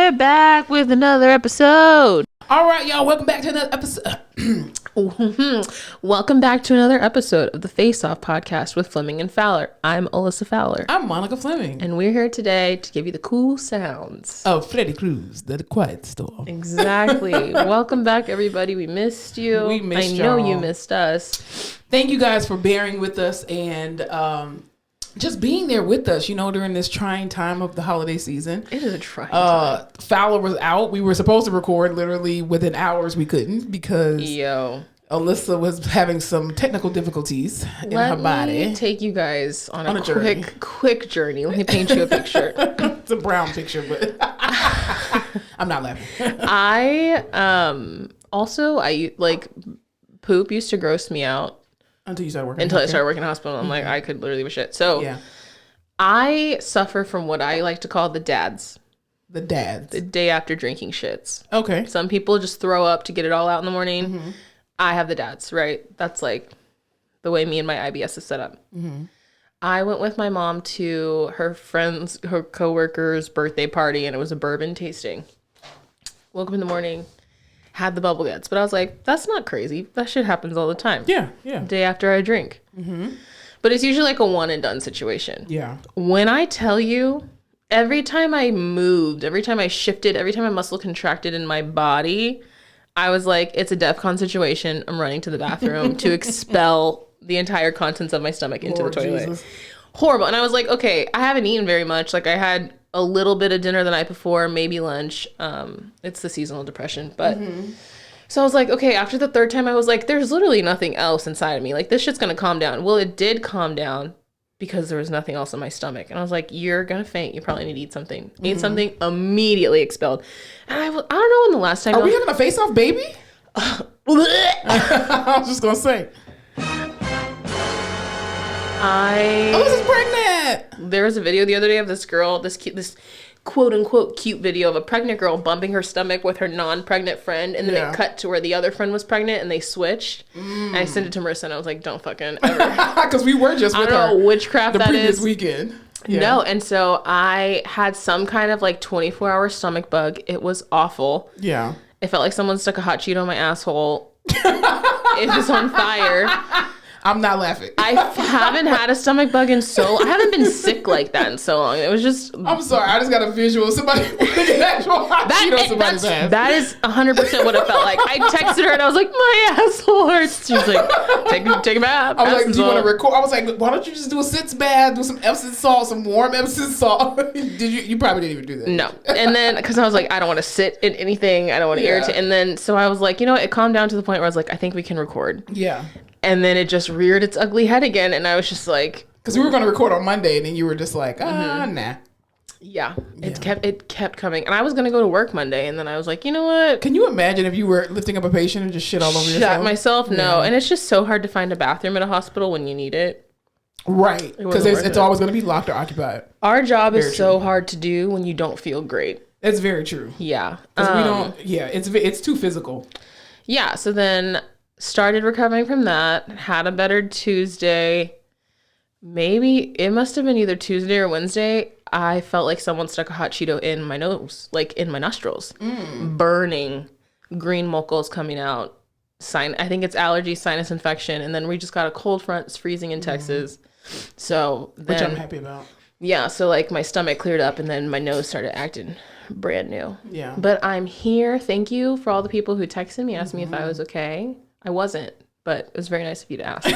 we're back with another episode. All right, y'all, welcome back to another episode. Welcome back to another episode of the Face Off podcast with Fleming and Fowler. I'm Alyssa Fowler. I'm Monica Fleming. And we're here today to give you the cool sounds of Freddy Cruz, the Quiet Storm. Exactly. Welcome back, everybody. We missed you. We missed I know y'all. you missed us. Thank you guys for bearing with us and just being there with us, during this trying time of the holiday season. It is a trying time. Fowler was out. We were supposed to record literally within hours. We couldn't because Alyssa was having some technical difficulties in her body. Let me take you guys on a quick journey. Let me paint you a picture. It's a brown picture, but I'm not laughing. I poop used to gross me out. Until I started working in the hospital. I'm like, I could literally give a shit. So I suffer from what I like to call the dads. The dads. The day after drinking shits. Okay. Some people just throw up to get it all out in the morning. Mm-hmm. I have the dads, right? That's like the way me and my IBS is set up. Mm-hmm. I went with my mom to her coworker's birthday party, and it was a bourbon tasting. Woke up in the morning, had the bubble guts, but I was like, that's not crazy. That shit happens all the time. Yeah. Day after I drink. Mm-hmm. But it's usually like a one and done situation. Yeah. When I tell you, every time I moved, every time I shifted, every time a muscle contracted in my body, I was like, it's a DEFCON situation. I'm running to the bathroom to expel the entire contents of my stomach into the toilet. Jesus. Horrible. And I was like, okay, I haven't eaten very much. Like I had a little bit of dinner the night before, maybe lunch. It's the seasonal depression. But so I was like, okay, after the third time, I was like, there's literally nothing else inside of me. Like this shit's going to calm down. Well, it did calm down because there was nothing else in my stomach. And I was like, you're going to faint. You probably need to eat something. Ate something, immediately expelled. And I don't know when the last time. Are we having a face-off baby? I was just going to say. Alyssa's pregnant. There was a video the other day of this girl, this quote unquote cute video of a pregnant girl bumping her stomach with her non-pregnant friend, and then it cut to where the other friend was pregnant and they switched. And I sent it to Marissa and I was like, don't fucking ever. Because we were just with her. I don't know witchcraft that is. The previous weekend. Yeah. No, and so I had some kind of like 24-hour stomach bug. It was awful. Yeah. It felt like someone stuck a hot Cheeto in my asshole. It was on fire. I'm not laughing. I haven't had a stomach bug I haven't been sick like that in so long. It was just. I'm sorry. I just got a visual of somebody putting an actual hot Cheeto somebody's ass. That is 100% what it felt like. I texted her and I was like, my asshole hurts. She was like, take a bath. I was like, do you want to record? I was like, why don't you just do a sitz bath, do some Epsom salt, some warm Epsom salt? Did you? You probably didn't even do that. No. And then, because I was like, I don't want to sit in anything. I don't want to irritate. And then, so I was like, it calmed down to the point where I was like, I think we can record. Yeah. And then it just reared its ugly head again. And I was just like... Because we were going to record on Monday and then you were just like, nah. Yeah. It kept coming. And I was going to go to work Monday. And then I was like, you know what? Can you imagine if you were lifting up a patient and just shit all over yourself? Shot myself? No. And it's just so hard to find a bathroom at a hospital when you need it. Right. Because it's always going to be locked or occupied. Our job is so hard to do when you don't feel great. It's very true. Yeah. Because we don't... Yeah. It's too physical. Yeah. So then... started recovering from that, had a better Tuesday. Maybe it must have been either Tuesday or Wednesday. I felt like someone stuck a hot Cheeto in my nose, like in my nostrils, burning, green mucus coming out. I think it's allergy, sinus infection. And then we just got a cold front. It's freezing in Texas. So then, which I'm happy about. Yeah. So like my stomach cleared up and then my nose started acting brand new. Yeah. But I'm here. Thank you for all the people who texted me, asked me if I was okay. I wasn't, but it was very nice of you to ask.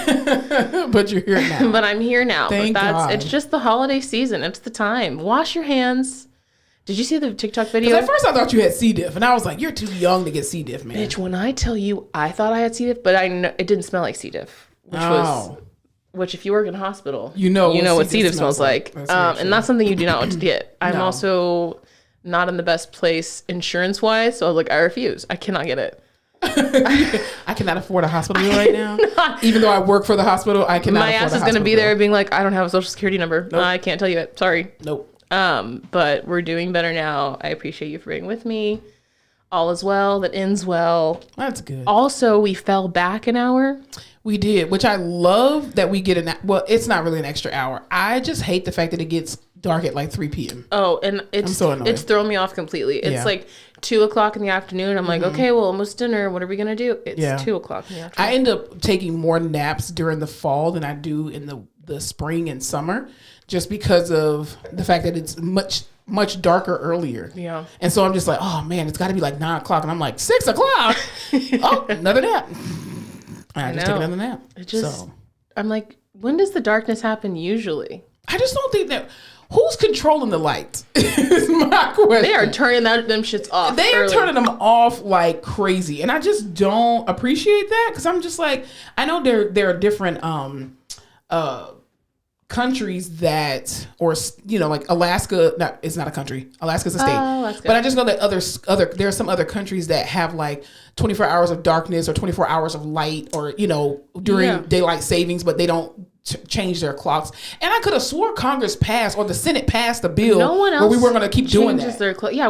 But you're here now. But I'm here now. Thank God. It's just the holiday season. It's the time. Wash your hands. Did you see the TikTok video? Because at first I thought you had C. diff, and I was like, you're too young to get C. diff, man. Bitch, when I tell you I thought I had C. diff, but I know it didn't smell like C. diff, which if you work in a hospital, you know what C. diff smells like. And that's something you do not want to get. I'm also not in the best place insurance-wise, so I was like, I refuse. I cannot get it. I cannot afford a hospital bill right now. Even though I work for the hospital, I cannot. My ass is going to be there being like, I don't have a social security number. Nope. I can't tell you it. Sorry. Nope. But we're doing better now. I appreciate you for being with me All is well that ends well. That's good. Also, we fell back an hour. We did, which I love that we get well, it's not really an extra hour. I just hate the fact that it gets dark at like 3 p.m. Oh, and it's thrown me off completely. It's like 2 o'clock in the afternoon. I'm like, okay, well, almost dinner. What are we going to do? It's 2 o'clock in the afternoon. I end up taking more naps during the fall than I do in the spring and summer, just because of the fact that it's much darker earlier. Yeah. And so I'm just like, oh man, it's got to be like 9 o'clock. And I'm like, 6 o'clock. Oh, another nap. I just take another nap. I'm like, when does the darkness happen usually? I just don't think that. Who's controlling the lights? Is my question. They are turning them shits off. They are turning them off like crazy, and I just don't appreciate that because I'm just like, I know there are different countries that, or like Alaska. No, it's not a country. Alaska's a state. Alaska. But I just know that there are some other countries that have like 24 hours of darkness or 24 hours of light, or during daylight savings, but they don't change their clocks. And I could have swore Congress passed or the Senate passed a bill where we weren't going to keep doing that.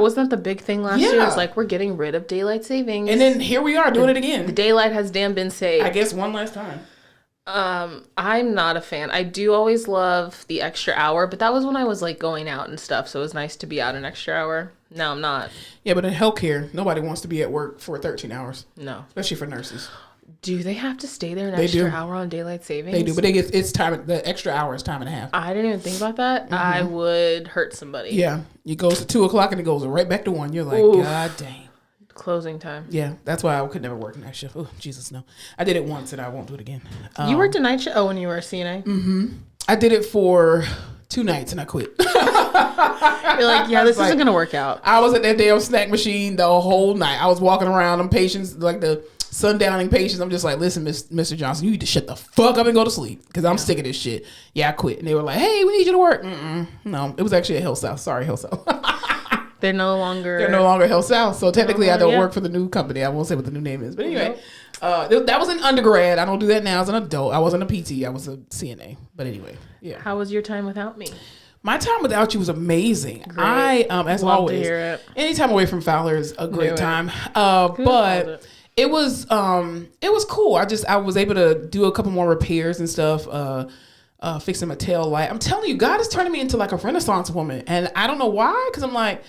Wasn't that the big thing last year? It's like, we're getting rid of daylight savings. And then here we are doing it again. The daylight has damn been saved. I guess one last time. I'm not a fan. I do always love the extra hour, but that was when I was like going out and stuff. So it was nice to be out an extra hour. Now I'm not. Yeah, but in healthcare, nobody wants to be at work for 13 hours. No. Especially for nurses. Do they have to stay there an extra hour on daylight savings? They do, but it's time. The extra hour is time and a half. I didn't even think about that. Mm-hmm. I would hurt somebody. Yeah, it goes to 2 o'clock and it goes right back to 1. You're like, oof. God dang. Closing time. Yeah, that's why I could never work night shift. Oh, Jesus, no. I did it once and I won't do it again. You worked a night shift? Oh, when you were a CNA? Mm-hmm. I did it for 2 nights and I quit. You're like, yeah, this isn't going to work out. I was at that damn snack machine the whole night. I was walking around them patients, like the sundowning patients. I'm just like, listen, Mr. Johnson, you need to shut the fuck up and go to sleep because I'm sick of this shit. Yeah, I quit. And they were like, hey, we need you to work. No, it was actually at Health South. Sorry, Health South. They're no longer Health South. So technically I don't work for the new company. I won't say what the new name is. But anyway, that was an undergrad. I don't do that now as an adult. I wasn't a PT. I was a CNA. But anyway, yeah. How was your time without me? My time without you was amazing. Great. I, as Love always, to hear it. Any time away from Fowler is a great time. But it was cool. I was able to do a couple more repairs and stuff. Fixing my tail light. I'm telling you, God is turning me into like a Renaissance woman. And I don't know why, because I'm like,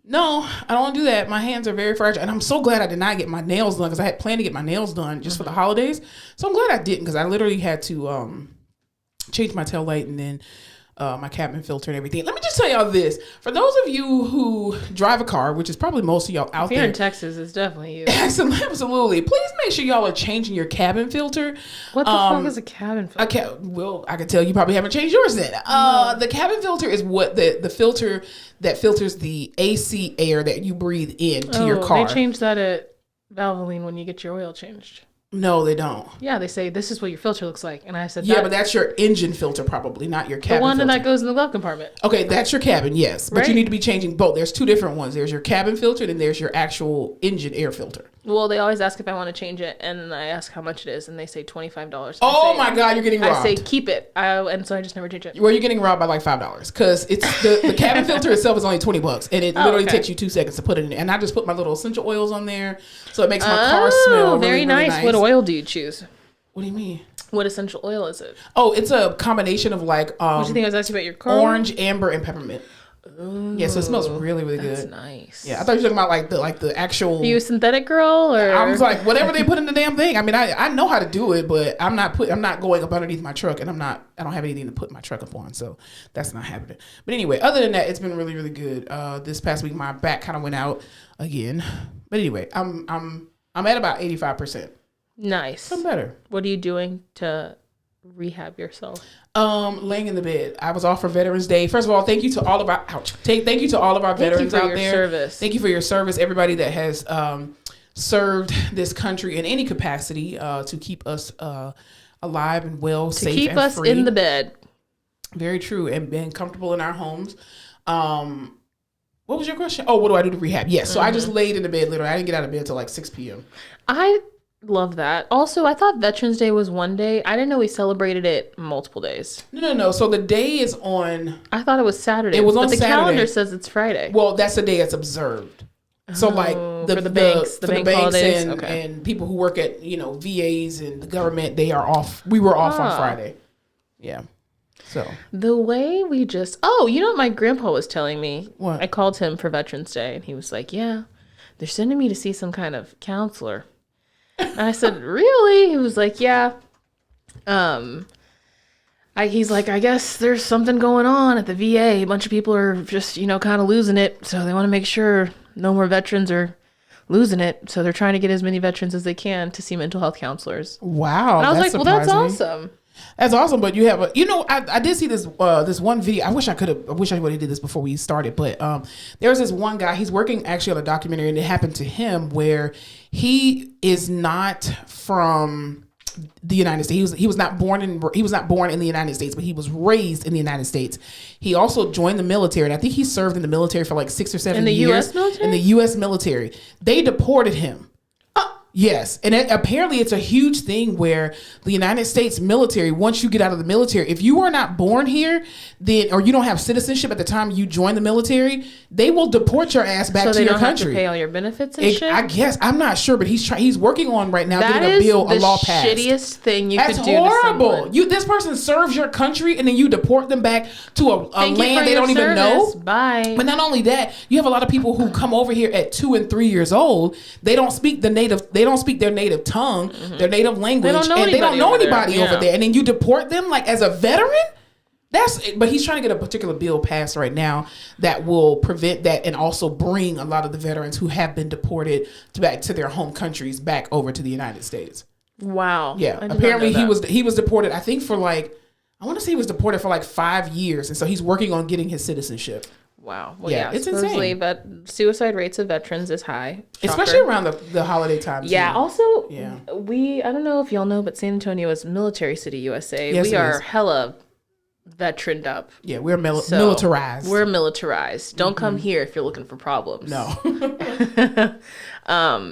no, I don't want to do that. My hands are very fragile. And I'm so glad I did not get my nails done because I had planned to get my nails done just for the holidays. So I'm glad I didn't because I literally had to change my tail light and then my cabin filter and everything. Let me just tell y'all this. For those of you who drive a car, which is probably most of y'all out there. Here in Texas, it's definitely you. Absolutely. Please make sure y'all are changing your cabin filter. What the fuck is a cabin filter? I can tell you probably haven't changed yours then. The cabin filter is what the filter that filters the AC air that you breathe into your car. They changed that at Valvoline when you get your oil changed. No, they don't. Yeah, they say this is what your filter looks like, and I said, yeah, but that's your engine filter, probably not your cabin. The one filter. that goes in the glove compartment. Okay, that's your cabin, yes, but you need to be changing both. There's 2 different ones. There's your cabin filter, and there's your actual engine air filter. Well, they always ask if I want to change it, and I ask how much it is, and they say $25. Oh my God, you're getting robbed. I say keep it, and so I just never change it. Well, you're getting robbed by like $5 because it's the cabin filter itself is only $20, and it literally takes you 2 seconds to put it in. And I just put my little essential oils on there, so it makes my car smell very nice. What oil do you choose? What do you mean? What essential oil is it? Oh, it's a combination of like what do you think I was asking about your car? Orange, amber, and peppermint. Ooh, yeah, so it smells really, really good. That's nice. Yeah, I thought you were talking about the actual. Are you a synthetic girl or? I was like, whatever they put in the damn thing. I mean, I know how to do it, but I'm not going up underneath my truck, and I don't have anything to put my truck up on, so that's not happening. But anyway, other than that, it's been really, really good. This past week, my back kind of went out again, but anyway, I'm at about 85%. Nice. I'm better. What are you doing to rehab yourself? Laying in the bed. I was off for Veterans Day. First of all, thank you to all of our thank you to all of our veterans out there. Service. Thank you for your service. Everybody that has served this country in any capacity to keep us alive and well, safe and free. To keep us in the bed. Very true, and being comfortable in our homes. What was your question? Oh, what do I do to rehab? Yes, so I just laid in the bed literally. I didn't get out of bed until like 6 p.m. I love that. Also, I thought Veterans Day was one day. I didn't know we celebrated it multiple days. No. So the day is on. I thought it was Saturday. It was on Saturday. But the Saturday. calendar says it's Friday. Well, that's the day it's observed. So like for the banks, the bank holidays, and people who work at VAs and the government, they are off. We were off on Friday. Yeah. So the way we just you know what my grandpa was telling me? What? I called him for Veterans Day and he was like, yeah, they're sending me to see some kind of counselor. And I said, really? He was like, yeah. He's like, I guess there's something going on at the VA. A bunch of people are just, kind of losing it. So they want to make sure no more veterans are losing it. So they're trying to get as many veterans as they can to see mental health counselors. Wow. And I was like, surprising. Well, that's awesome. That's awesome. But you have I did see this one video. I wish I would have did this before we started. But there was this one guy, he's working actually on a documentary, and it happened to him where he is not from the United States. He was not born in the United States, but he was raised in the United States. He also joined the military, and I think he served in the military for like 6 or 7 years. U.S. military? In the U.S. military. They deported him. Yes. And apparently it's a huge thing where the United States military, once you get out of the military, if you are not born here, then, or you don't have citizenship at the time you join the military, they will deport your ass back to your country. So they don't have to pay all your benefits and shit? I guess. I'm not sure, but he's working on right now getting a law passed. That is the shittiest thing you could do. That's horrible. This person serves your country and then you deport them back to a land they don't even know. Bye. But not only that, you have a lot of people who come over here at 2 and 3 years old. They don't speak their native tongue, their native language, and they don't know anybody over there. And then you deport them like as a veteran? But he's trying to get a particular bill passed right now that will prevent that and also bring a lot of the veterans who have been deported back to their home countries back over to the United States. Wow. Yeah. Apparently he was deported, I think for I want to say he was deported for 5 years. And so he's working on getting his citizenship. Wow. Well, yeah, it's insane. But suicide rates of veterans is high. Shocker. Especially around the holiday time. Yeah. Too. Also, I don't know if y'all know, but San Antonio is military city USA. Yes, we are hella veteraned up. Yeah, we're militarized. We're militarized. Don't come here if you're looking for problems. No.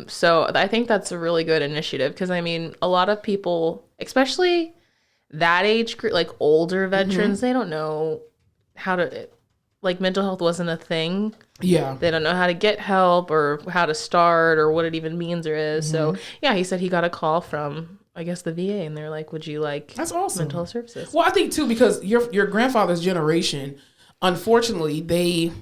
So I think that's a really good initiative because, a lot of people, especially that age group, like older veterans, they don't know how to... mental health wasn't a thing. Yeah. They don't know how to get help or how to start or what it even means or is. So, yeah, he said he got a call from, I guess, the VA, and they're like, would you like That's awesome. mental health services? Well, I think, too, because your grandfather's generation, unfortunately,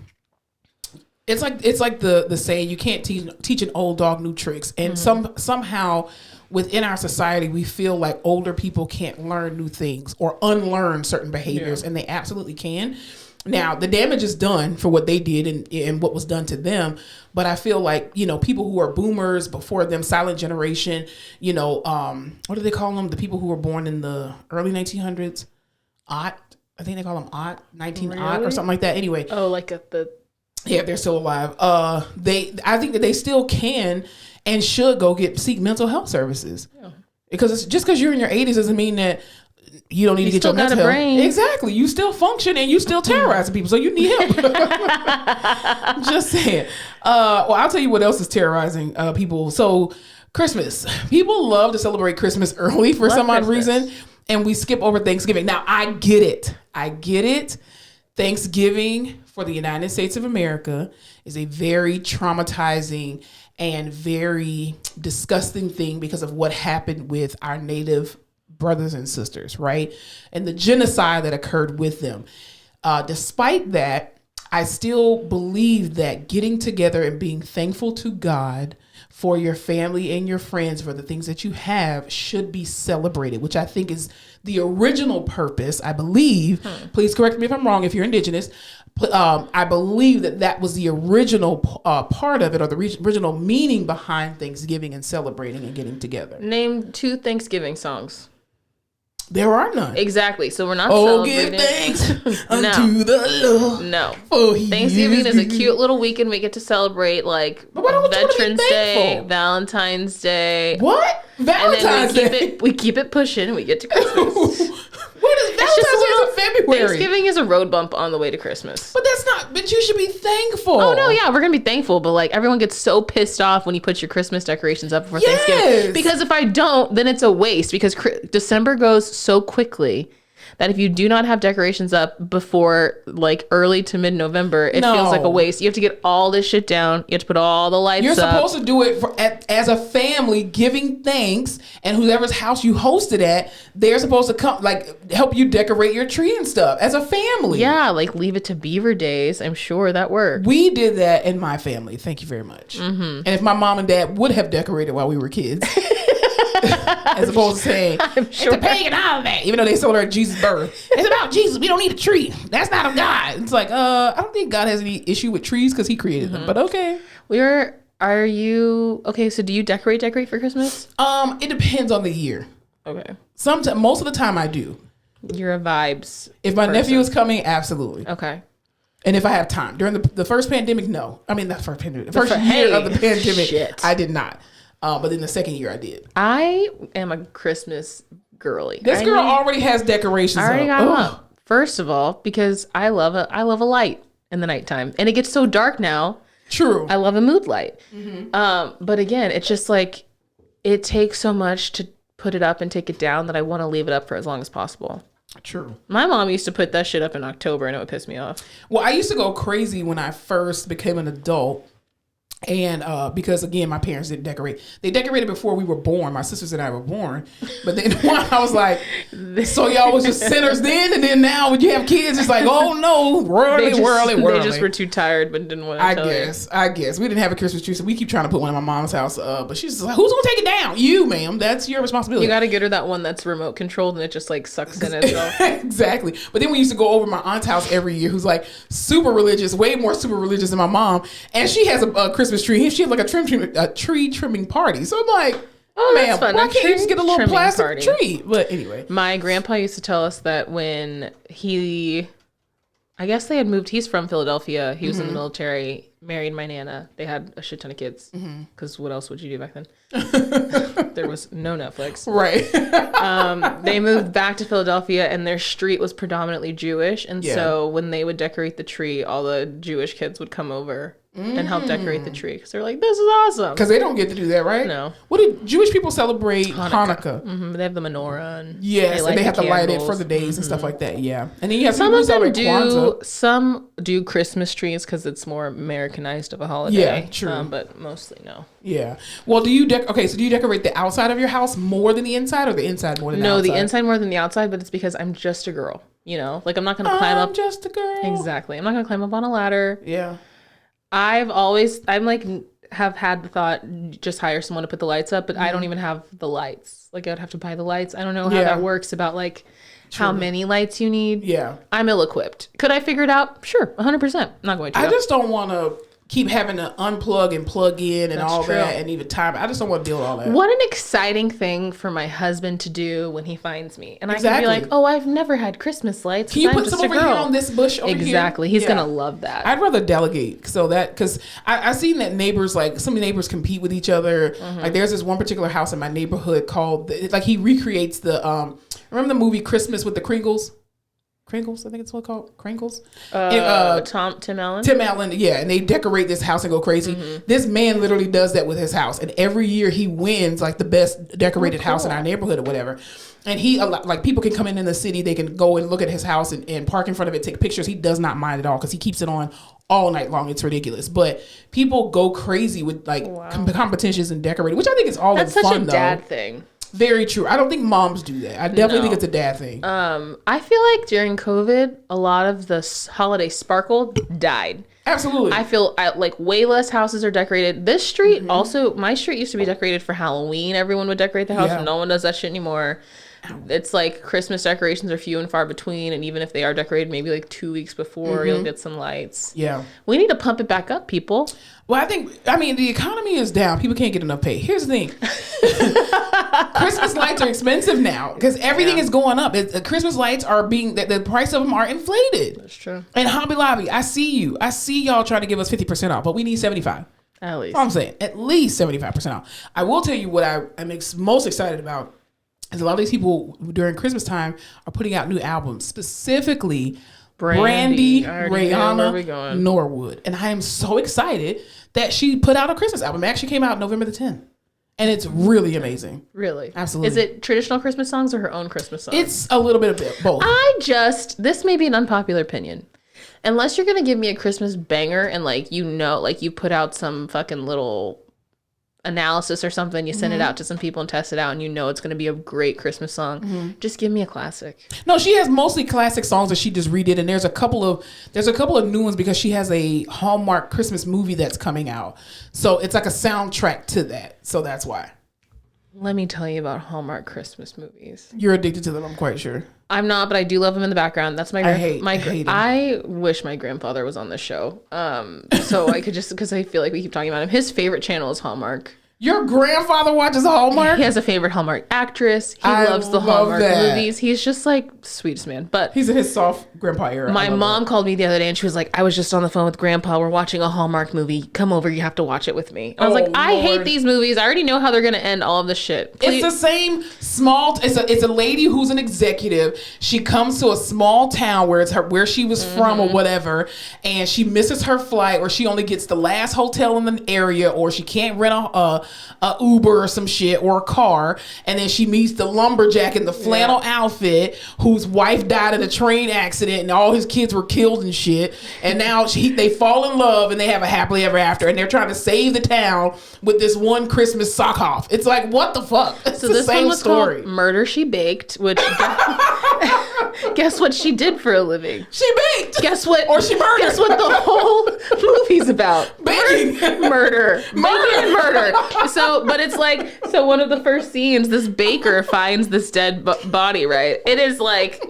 it's like the saying, you can't teach an old dog new tricks. And somehow within our society, we feel like older people can't learn new things or unlearn certain behaviors, and they absolutely can. Now, the damage is done for what they did and what was done to them. But I feel like, people who are boomers before them, silent generation, what do they call them? The people who were born in the early 1900s, I think they call them 19 or something like that. Anyway. Oh, yeah, they're still alive. I think that they still can and should go seek mental health services. Yeah. Because just because you're in your 80s doesn't mean that you don't need to get your mental health. Brain. Exactly. You still function and you still terrorizing people. So you need help. Just saying. Well, I'll tell you what else is terrorizing people. So Christmas. People love to celebrate Christmas early for some odd reason. And we skip over Thanksgiving. Now, I get it. Thanksgiving for the United States of America is a very traumatizing and very disgusting thing because of what happened with our native brothers and sisters, right? And the genocide that occurred with them. Despite that, I still believe that getting together and being thankful to God for your family and your friends for the things that you have should be celebrated, which I think is the original purpose, I believe. Please correct me if I'm wrong if you're indigenous. I believe that was the original part of it, or the original meaning behind Thanksgiving and celebrating and getting together. Name 2 Thanksgiving songs. There are none. Exactly. So we're not celebrating. Give thanks unto the Lord. No. Thanksgiving is a cute little weekend we get to celebrate, Veterans Day, Valentine's Day. What? Valentine's Day? We keep it pushing and we get to Christmas. What is Valentine's Day in February? Thanksgiving is a road bump on the way to Christmas. But you should be thankful. Oh, no, yeah, we're going to be thankful. But everyone gets so pissed off when you put your Christmas decorations up for Thanksgiving. Because if I don't, then it's a waste because December goes so quickly that if you do not have decorations up before like early to mid-November, it feels like a waste. You have to get all this shit down. You have to put all the lights You're up. supposed to do it as a family, giving thanks, and whoever's house you hosted at, they're supposed to come, like, help you decorate your tree and stuff as a family. Yeah, like leave it to Beaver Days. I'm sure that worked. We did that in my family. Thank you very much. And if my mom and dad would have decorated while we were kids, as opposed to saying, it's a pagan holiday, even though they celebrate Jesus' birth. It's about Jesus. We don't need a tree. That's not of God. It's like, I don't think God has any issue with trees because he created them, but okay. Are you, okay, so do you decorate for Christmas? It depends on the year. Okay. Most of the time I do. You're a vibes If my nephew is coming, absolutely. Okay. And if I have time. During the first pandemic, no. I mean, the first pandemic. The first year of the pandemic, I did not. But then the second year I did. I am a Christmas girly. This girl already has decorations up. I already got them up. First of all, because I love a light in the nighttime. And it gets so dark now. True. I love a mood light. But again, it's just like, it takes so much to put it up and take it down that I want to leave it up for as long as possible. True. My mom used to put that shit up in October and it would piss me off. Well, I used to go crazy when I first became an adult. And because, again, my parents didn't decorate. They decorated before we were born. My sisters and I were born. But then I was like, so y'all was just sinners then? And then now when you have kids, it's like, oh, no, worldly. They just were too tired but didn't want to tell you. I guess. We didn't have a Christmas tree, so we keep trying to put one in my mom's house. But she's just like, who's going to take it down? You, ma'am. That's your responsibility. You got to get her that one that's remote controlled and it just like sucks in itself. Exactly. But then we used to go over my aunt's house every year, who's like super religious, way more super religious than my mom. And she has a Christmas tree. She had like a tree trimming party. So I'm like, oh, man, why can't you just get a little plastic tree? But anyway. My grandpa used to tell us that when I guess they had moved, he's from Philadelphia. He was in the military, married my Nana. They had a shit ton of kids. Because what else would you do back then? There was no Netflix. Right. They moved back to Philadelphia and their street was predominantly Jewish. And so when they would decorate the tree, all the Jewish kids would come over and help decorate the tree because they're like, this is awesome. Because they don't get to do that, right? No. What do Jewish people celebrate? Hanukkah. They have the menorah. And yes, and they have to light it for the days and stuff like that. Yeah, and then you have some of them Kwanzaa. Some do Christmas trees because it's more Americanized of a holiday. Yeah, true. But mostly no. Yeah. Well, do you decorate the outside of your house more than the inside, or the inside more than the outside? No, the inside more than the outside, but it's because I'm just a girl. You know, like I'm not gonna climb up. I'm just a girl. Exactly. I'm not gonna climb up on a ladder. Yeah. have had the thought, just hire someone to put the lights up, but I don't even have the lights. Like I'd have to buy the lights. I don't know how that works about like how many lights you need. Yeah. I'm ill-equipped. Could I figure it out? Sure. 100%. I'm not going to. I just don't want to keep having to unplug and plug in and all that, and even time. I just don't want to deal with all that. What an exciting thing for my husband to do when he finds me. And I can be like, oh, I've never had Christmas lights. Can you put some over here on this bush over here? Exactly. He's going to love that. I'd rather delegate. Because I've seen that neighbors, like some neighbors compete with each other. Like there's this one particular house in my neighborhood called, like he recreates the, remember the movie Christmas with the Kringles? Kringles, I think it's what called Kringles. Tim Allen. Tim Allen, yeah, and they decorate this house and go crazy. This man literally does that with his house, and every year he wins like the best decorated house in our neighborhood or whatever. And he like people can come in the city, they can go and look at his house and park in front of it, take pictures. He does not mind at all because he keeps it on all night long. It's ridiculous, but people go crazy with like competitions and decorating, which I think is all That's fun. That's such a dad thing. Very true. I don't think moms do that. I definitely think it's a dad thing. I feel like during COVID, a lot of the holiday sparkle died. Absolutely. I feel like way less houses are decorated. This street also, my street used to be decorated for Halloween. Everyone would decorate the house. Yeah. No one does that shit anymore. It's like Christmas decorations are few and far between, and even if they are decorated maybe like 2 weeks before, you'll get some lights. Yeah. We need to pump it back up, people. Well, I mean, the economy is down. People can't get enough pay. Here's the thing. Christmas lights are expensive now because everything is going up. Christmas lights are the price of them are inflated. That's true. And Hobby Lobby, I see you. I see y'all trying to give us 50% off, but we need 75%. At least. That's what I'm saying. At least 75% off. I will tell you what I'm most excited about is a lot of these people during Christmas time are putting out new albums, specifically Brandy, Rihanna, Norwood. And I am so excited that she put out a Christmas album. It actually came out November the 10th. And it's really amazing. Really? Absolutely. Is it traditional Christmas songs or her own Christmas songs? It's a little bit of both. This may be an unpopular opinion. Unless you're going to give me a Christmas banger and like, you put out some fucking little analysis or something, you send it out to some people and test it out and it's going to be a great Christmas song. Just give me a classic. No, she has mostly classic songs that she just redid, and there's a couple of new ones because she has a Hallmark Christmas movie that's coming out. So it's like a soundtrack to that. So that's why. Let me tell you about Hallmark Christmas movies. You're addicted to them, I'm quite sure. I'm not, but I do love them in the background. That's I hate him. I wish my grandfather was on this show. So I could because I feel like we keep talking about him. His favorite channel is Hallmark. Your grandfather watches Hallmark? He has a favorite Hallmark actress. He loves the Hallmark movies. He's just like sweetest man. But he's in his soft grandpa era. My mom called me the other day and she was like, I was just on the phone with grandpa. We're watching a Hallmark movie. Come over. You have to watch it with me. I was like, I hate these movies. I already know how they're going to end all of this shit. Please. It's the same it's a lady who's an executive. She comes to a small town where she was from or whatever, and she misses her flight, or she only gets the last hotel in the area, or she can't rent a Uber or some shit or a car, and then she meets the lumberjack in the flannel outfit whose wife died in a train accident and all his kids were killed and shit, and now they fall in love and they have a happily ever after, and they're trying to save the town with this one Christmas sock off. It's like, what the fuck? It's so the this same one was story. called Murder She Baked, which guess what she did for a living? She baked. Guess what? Or she murdered. Guess what the whole movie's about? Baking. Murder. Baking and murder. But it's like, so one of the first scenes, this baker finds this dead body, right? It is like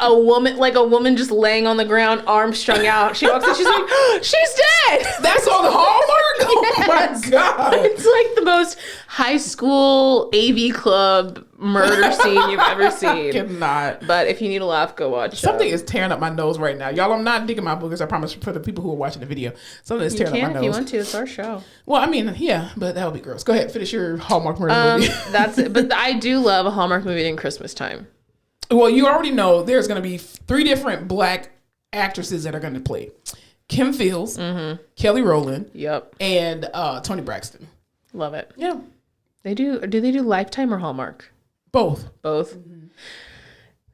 a woman just laying on the ground, arms strung out. She walks in, she's like, she's dead. That's on Hallmark? Oh my God. It's like the most high school AV club murder scene you've ever seen. I cannot. But if you need a laugh, go watch Something is tearing up my nose right now. Y'all, I'm not digging my boogers, I promise, for the people who are watching the video. Something is tearing up my nose. If you want to, it's our show. Well, I mean, yeah, but that would be gross. Go ahead, finish your Hallmark murder movie. That's it. But I do love a Hallmark movie in Christmas time. Well, you already know there's going to be 3 different black actresses that are going to play. Kim Fields, Kelly Rowland, and Toni Braxton. Love it. Yeah. Do they do Lifetime or Hallmark? Both.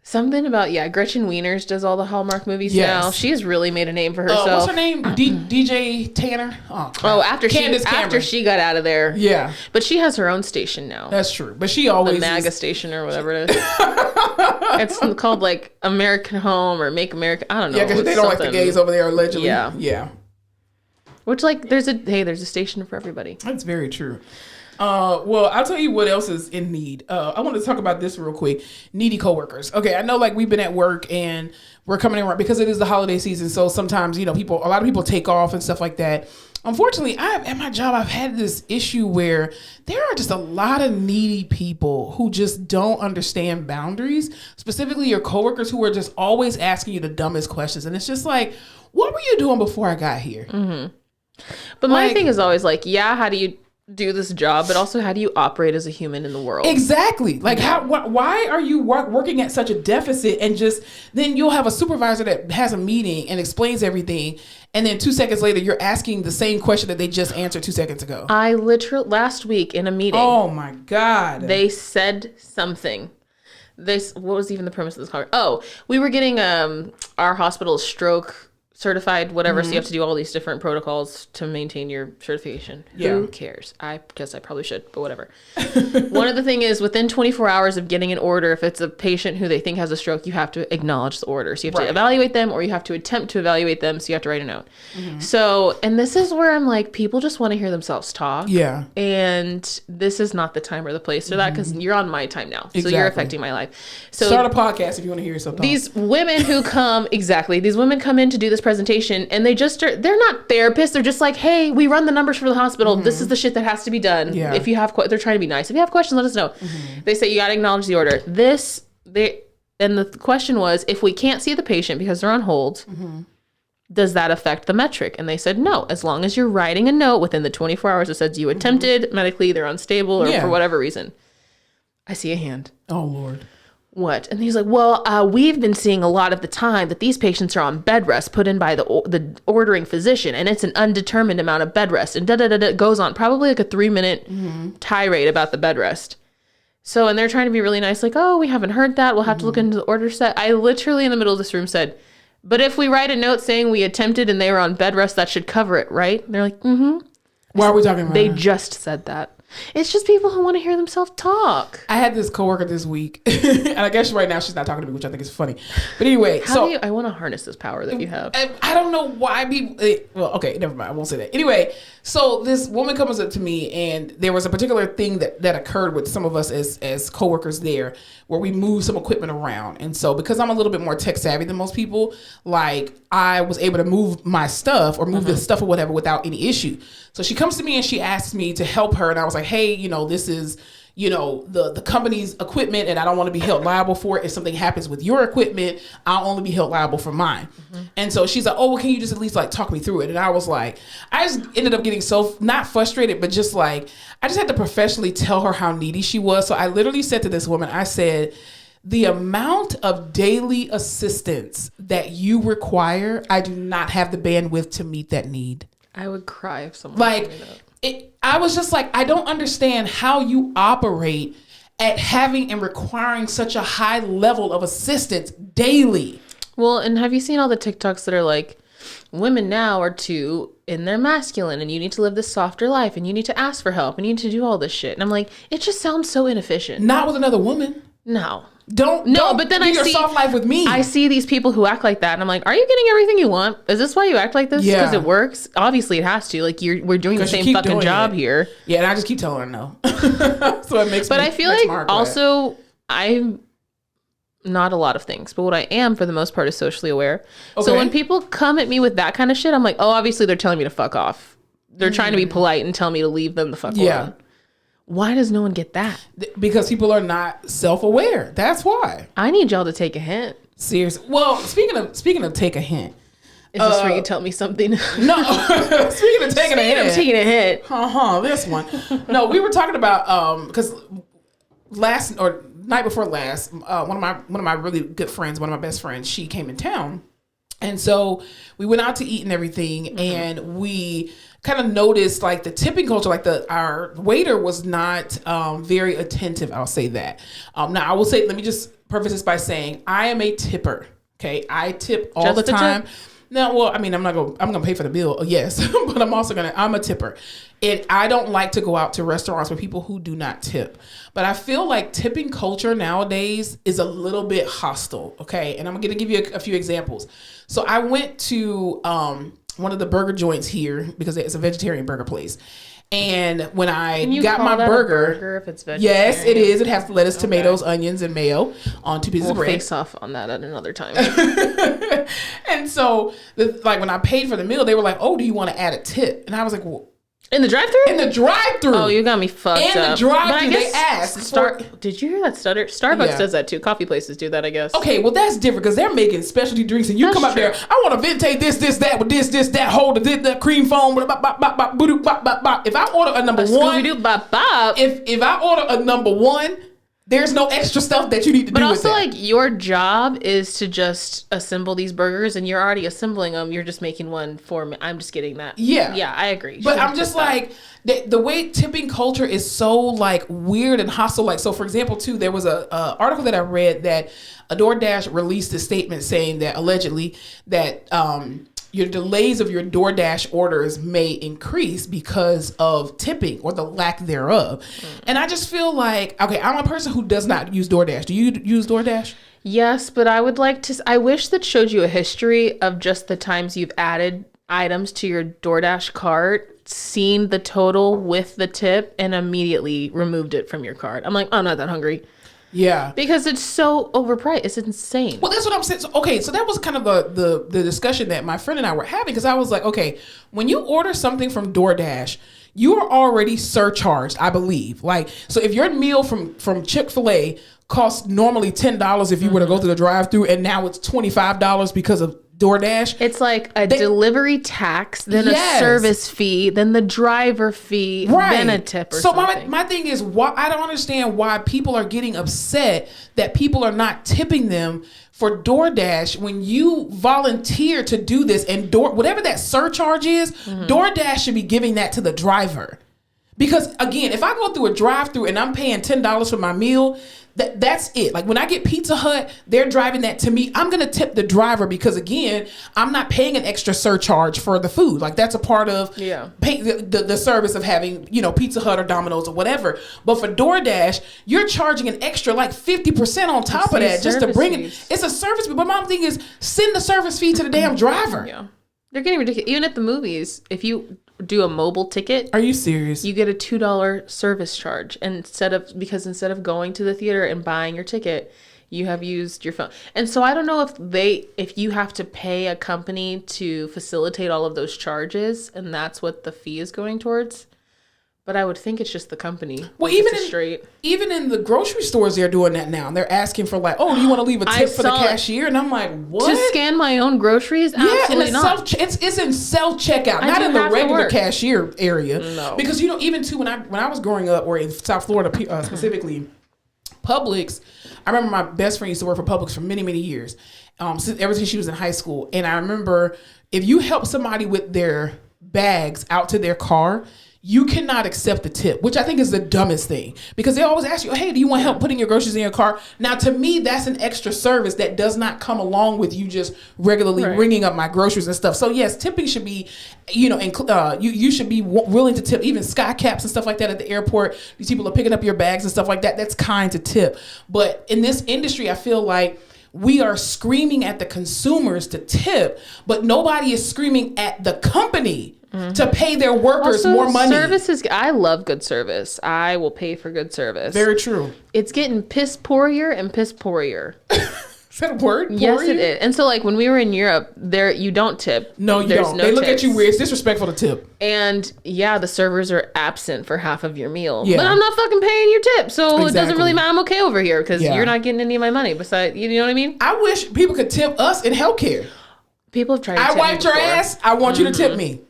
Something about, Gretchen Wieners does all the Hallmark movies now. She's really made a name for herself. What's her name? DJ Tanner? After she got out of there. Yeah. But she has her own station now. That's true. But she always the MAGA station or whatever it is. It's called like American Home or Make America. I don't know. Yeah, because they don't like the gays over there allegedly. Yeah. Which there's a station for everybody. That's very true. Well, I'll tell you what else is in need. I want to talk about this real quick. Needy coworkers. Okay, I know like we've been at work and we're coming around because it is the holiday season. So sometimes, a lot of people take off and stuff like that. Unfortunately, at my job, I've had this issue where there are just a lot of needy people who just don't understand boundaries, specifically your coworkers who are just always asking you the dumbest questions. And it's just like, what were you doing before I got here? Mm-hmm. But my thing is always like, how do you do this job, but also how do you operate as a human in the world? Exactly. Like why are you working at such a deficit, and then you'll have a supervisor that has a meeting and explains everything, and then 2 seconds later you're asking the same question that they just answered 2 seconds ago. I literally last week in a meeting, oh my God, they said something. What was even the premise of this call? We were getting our hospital's stroke certified, whatever. So you have to do all these different protocols to maintain your certification. Yeah. Who cares? I guess I probably should, but whatever. One of the thing is within 24 hours of getting an order, if it's a patient who they think has a stroke, you have to acknowledge the order. So you have to evaluate them, or you have to attempt to evaluate them. So you have to write a note. So, and this is where I'm like, people just want to hear themselves talk. Yeah. And this is not the time or the place for that, because you're on my time now. So you're affecting my life. So start a podcast if you want to hear yourself talk. These women who come, these women come in to do this presentation, and they're not therapists. They're just like, hey, we run the numbers for the hospital. This is the shit that has to be done. Yeah. If you have, they're trying to be nice. If you have questions, let us know. They say you got to acknowledge the order. And the question was, if we can't see the patient because they're on hold, does that affect the metric? And they said no, as long as you're writing a note within the 24 hours that says you attempted medically, they're unstable, or for whatever reason. I see a hand. Oh Lord. what? And he's like, well, we've been seeing a lot of the time that these patients are on bed rest put in by the ordering physician, and it's an undetermined amount of bed rest, and da-da-da-da, goes on, probably like a 3-minute tirade about the bed rest. So, and they're trying to be really nice, like, oh, we haven't heard that. We'll have to look into the order set. I literally in the middle of this room said, but if we write a note saying we attempted and they were on bed rest, that should cover it, right? And they're like, Why are we talking about They that? just said that. It's just people who want to hear themselves talk. I had this coworker this week, and I guess right now she's not talking to me, which I think is funny. But anyway, I want to harness this power that you have. I don't know why people. Well, okay, never mind. I won't say that. Anyway, so this woman comes up to me, and there was a particular thing that occurred with some of us as coworkers there, where we moved some equipment around. And so because I'm a little bit more tech savvy than most people, like I was able to move my stuff or move the stuff or whatever without any issue. So she comes to me and she asks me to help her. And I was like, hey, this is, the company's equipment, and I don't want to be held liable for it. If something happens with your equipment, I'll only be held liable for mine. And so she's like, oh, well, can you just at least like talk me through it? And I was like, I just ended up getting so not frustrated, but just like, I just had to professionally tell her how needy she was. So I literally said to this woman, I said, the amount of daily assistance that you require, I do not have the bandwidth to meet that need. I would cry if someone told me that. I was just like, I don't understand how you operate at having and requiring such a high level of assistance daily. Well, and have you seen all the TikToks that are like, women now are too in their masculine, and you need to live this softer life, and you need to ask for help, and you need to do all this shit. And I'm like, it just sounds so inefficient. Not with another woman. No. Don't but then do your soft life with me. I see these people who act like that, and I'm like, are you getting everything you want? Is this why you act like this? Yeah. Because it works? Obviously it has to. Like we're doing the same fucking job here. Yeah, and I just keep telling her no. So it makes But I feel like also I'm not a lot of things, but what I am for the most part is socially aware. Okay. So when people come at me with that kind of shit, I'm like, oh, obviously they're telling me to fuck off. They're trying to be polite and tell me to leave them the fuck alone. Why does no one get that? Because people are not self-aware. That's why. I need y'all to take a hint. Seriously. Well, speaking of take a hint. Is this where you tell me something? No. Speaking of taking a hint. This one. No, we were talking about because night before last, one of my really good friends, one of my best friends, she came in town. And so we went out to eat and everything, and we kind of noticed like the tipping culture, like our waiter was not very attentive. I'll say that. Now I will say, let me just preface this by saying I am a tipper. Okay, I tip all the time. No, well, I mean, I'm gonna pay for the bill, yes, but I'm a tipper. I don't like to go out to restaurants with people who do not tip. But I feel like tipping culture nowadays is a little bit hostile, okay? And I'm gonna give you a few examples. So I went to one of the burger joints here because it's a vegetarian burger place. And when I got my burger, if it's vegetarian? Yes, it is. It has lettuce, tomatoes, onions, and mayo on 2 pieces of bread. We'll face off on that at another time. And so, when I paid for the meal, they were like, "Oh, do you want to add a tip?" And I was like, "Well." In the drive-thru? In the drive-thru. Oh, you got me fucked up. In the drive-thru, they asked. Did you hear that stutter? Starbucks does that too. Coffee places do that, I guess. Okay, well, that's different because they're making specialty drinks, and you come up there, I want to vintage this, that, with this, that, hold the cream foam, if I order a number one, if I order a number one, there's no extra stuff that you need to do with that. But also, like, your job is to just assemble these burgers, and you're already assembling them. You're just making one for me. I'm just getting that. Yeah. Yeah, I agree. But I'm just like, the way tipping culture is so, like, weird and hostile. Like, so, for example, too, there was a article that I read that a DoorDash released a statement saying that, allegedly, that your delays of your DoorDash orders may increase because of tipping or the lack thereof. And I just feel like, okay, I'm a person who does not use DoorDash. Do you use DoorDash? Yes, but I would like to, I wish that showed you a history of just the times you've added items to your DoorDash cart, seen the total with the tip, and immediately removed it from your cart. I'm like, I'm not that hungry. Yeah. Because it's so overpriced. It's insane. Well, that's what I'm saying. So, okay, so that was kind of the discussion that my friend and I were having, because I was like, okay, when you order something from DoorDash, you are already surcharged, I believe. Like, so if your meal from Chick-fil-A costs normally $10 if you were to go through the drive-thru, and now it's $25 because of DoorDash. It's like a delivery tax, then a service fee, then the driver fee, then a tip or something. So my thing is, why I don't understand why people are getting upset that people are not tipping them for DoorDash when you volunteer to do this, and whatever that surcharge is, DoorDash should be giving that to the driver. Because again, if I go through a drive-through and I'm paying $10 for my meal, that's it. Like when I get Pizza Hut, they're driving that to me. I'm going to tip the driver because again, I'm not paying an extra surcharge for the food. Like that's a part of the service of having, you know, Pizza Hut or Domino's or whatever. But for DoorDash, you're charging an extra like 50% on top of that just to bring it. It's a service fee. But my thing is send the service fee to the damn driver. Yeah. They're getting ridiculous. Even at the movies, if you do a mobile ticket. Are you serious? You get a $2 service charge instead of going to the theater and buying your ticket, you have used your phone. And so I don't know if you have to pay a company to facilitate all of those charges and that's what the fee is going towards. But I would think it's just the company. Well, even in the grocery stores, they're doing that now. They're asking for like, oh, do you want to leave a tip for the cashier? And I'm like, what? To scan my own groceries? Absolutely not. It's in self-checkout, not in the regular cashier area. No. Because, you know, even too, when I was growing up, or in South Florida specifically, Publix, I remember my best friend used to work for Publix for many, many years, ever since she was in high school. And I remember if you help somebody with their bags out to their car, you cannot accept the tip, which I think is the dumbest thing because they always ask you, hey, do you want help putting your groceries in your car? Now, to me, that's an extra service that does not come along with you just regularly ringing up my groceries and stuff. So yes, tipping should be, you know, you should be willing to tip even sky caps and stuff like that at the airport. These people are picking up your bags and stuff like that. That's kind to tip. But in this industry, I feel like we are screaming at the consumers to tip, but nobody is screaming at the company to pay their workers more money. Services, I love good service. I will pay for good service. Very true. It's getting piss poorier and piss poorier. Is that a word? Yes, it is. And so, like, when we were in Europe, you don't tip. No, you don't. They look at you weird. It's disrespectful to tip. And, yeah, the servers are absent for half of your meal. Yeah. But I'm not fucking paying your tip. So It doesn't really matter. I'm okay over here because you're not getting any of my money. Besides, you know what I mean? I wish people could tip us in healthcare. People have tried to tip me wiped your ass. I want you to tip me.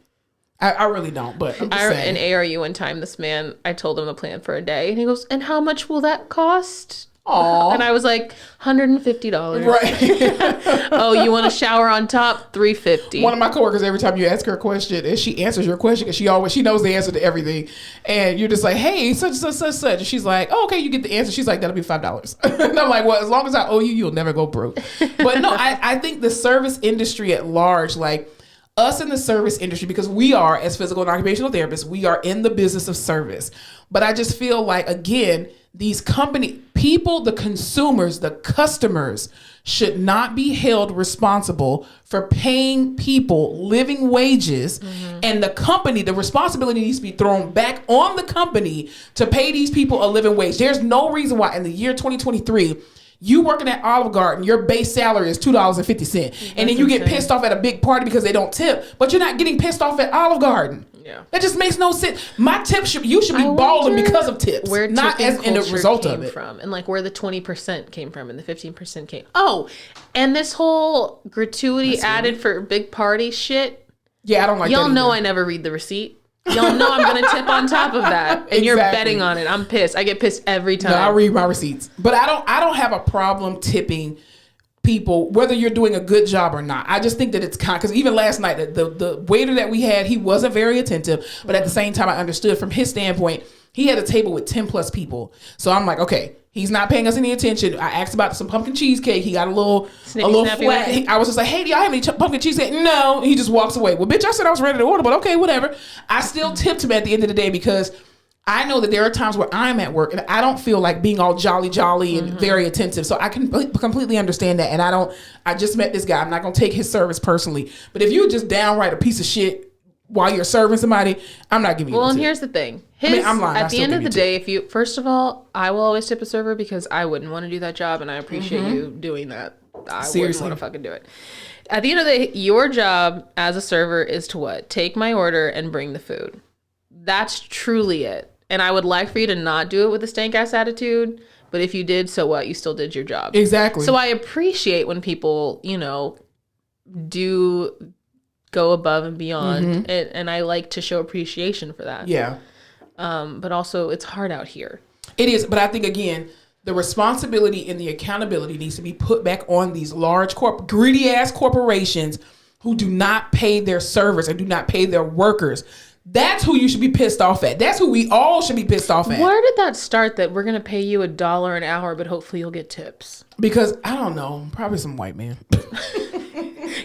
I really don't, but I'm just saying. In ARU one time, this man, I told him the plan for a day, and he goes, and how much will that cost? Aww. And I was like, $150. Right. Oh, you want a shower on top? $350. One of my coworkers, every time you ask her a question, and she answers your question because she knows the answer to everything, and you're just like, hey, such, and she's like, oh, okay, you get the answer. She's like, that'll be $5. And I'm like, well, as long as I owe you, you'll never go broke. But no, I think the service industry at large, like, us in the service industry, because we are, as physical and occupational therapists, we are in the business of service. But I just feel like, again, these people, the consumers, the customers should not be held responsible for paying people living wages. And the company, the responsibility needs to be thrown back on the company to pay these people a living wage. There's no reason why in the year 2023, you working at Olive Garden, your base salary is $2.50. And then you get pissed off at a big party because they don't tip, but you're not getting pissed off at Olive Garden. Yeah. That just makes no sense. My tip you should be balling because of tips, where not as in the result of it. From, and like where the 20% came from and the 15% came. Oh, and this whole gratuity added for big party shit. Yeah, I don't like that. Y'all know I never read the receipt. Y'all know I'm going to tip on top of that. And you're betting on it. I'm pissed. I get pissed every time. No, I read my receipts. But I don't have a problem tipping people, whether you're doing a good job or not. I just think that it's because even last night, the waiter that we had, he wasn't very attentive. But at the same time, I understood from his standpoint, he had a table with 10 plus people. So I'm like, okay, he's not paying us any attention. I asked about some pumpkin cheesecake. He got a little flat. I was just like, hey, do y'all have any pumpkin cheesecake? No. He just walks away. Well, bitch, I said I was ready to order, but okay, whatever. I still tipped him at the end of the day because I know that there are times where I'm at work and I don't feel like being all jolly and very attentive. So I can completely understand that. And I just met this guy. I'm not going to take his service personally. But if you're just downright a piece of shit while you're serving somebody, I'm not giving you a tip. Well, and here's the thing. I'm lying. At the end of the day, first of all, I will always tip a server because I wouldn't want to do that job and I appreciate you doing that. I wouldn't want to fucking do it. At the end of the day, your job as a server is to what? Take my order and bring the food. That's truly it. And I would like for you to not do it with a stank ass attitude. But if you did, so what? You still did your job. Exactly. So I appreciate when people, do go above and beyond, and I like to show appreciation for that. Yeah. But also, it's hard out here. It is, but I think, again, the responsibility and the accountability needs to be put back on these large, greedy-ass corporations who do not pay their servers and do not pay their workers. That's who you should be pissed off at. That's who we all should be pissed off at. Where did that start, that we're going to pay you $1 an hour, but hopefully you'll get tips? Because, I don't know, probably some white man.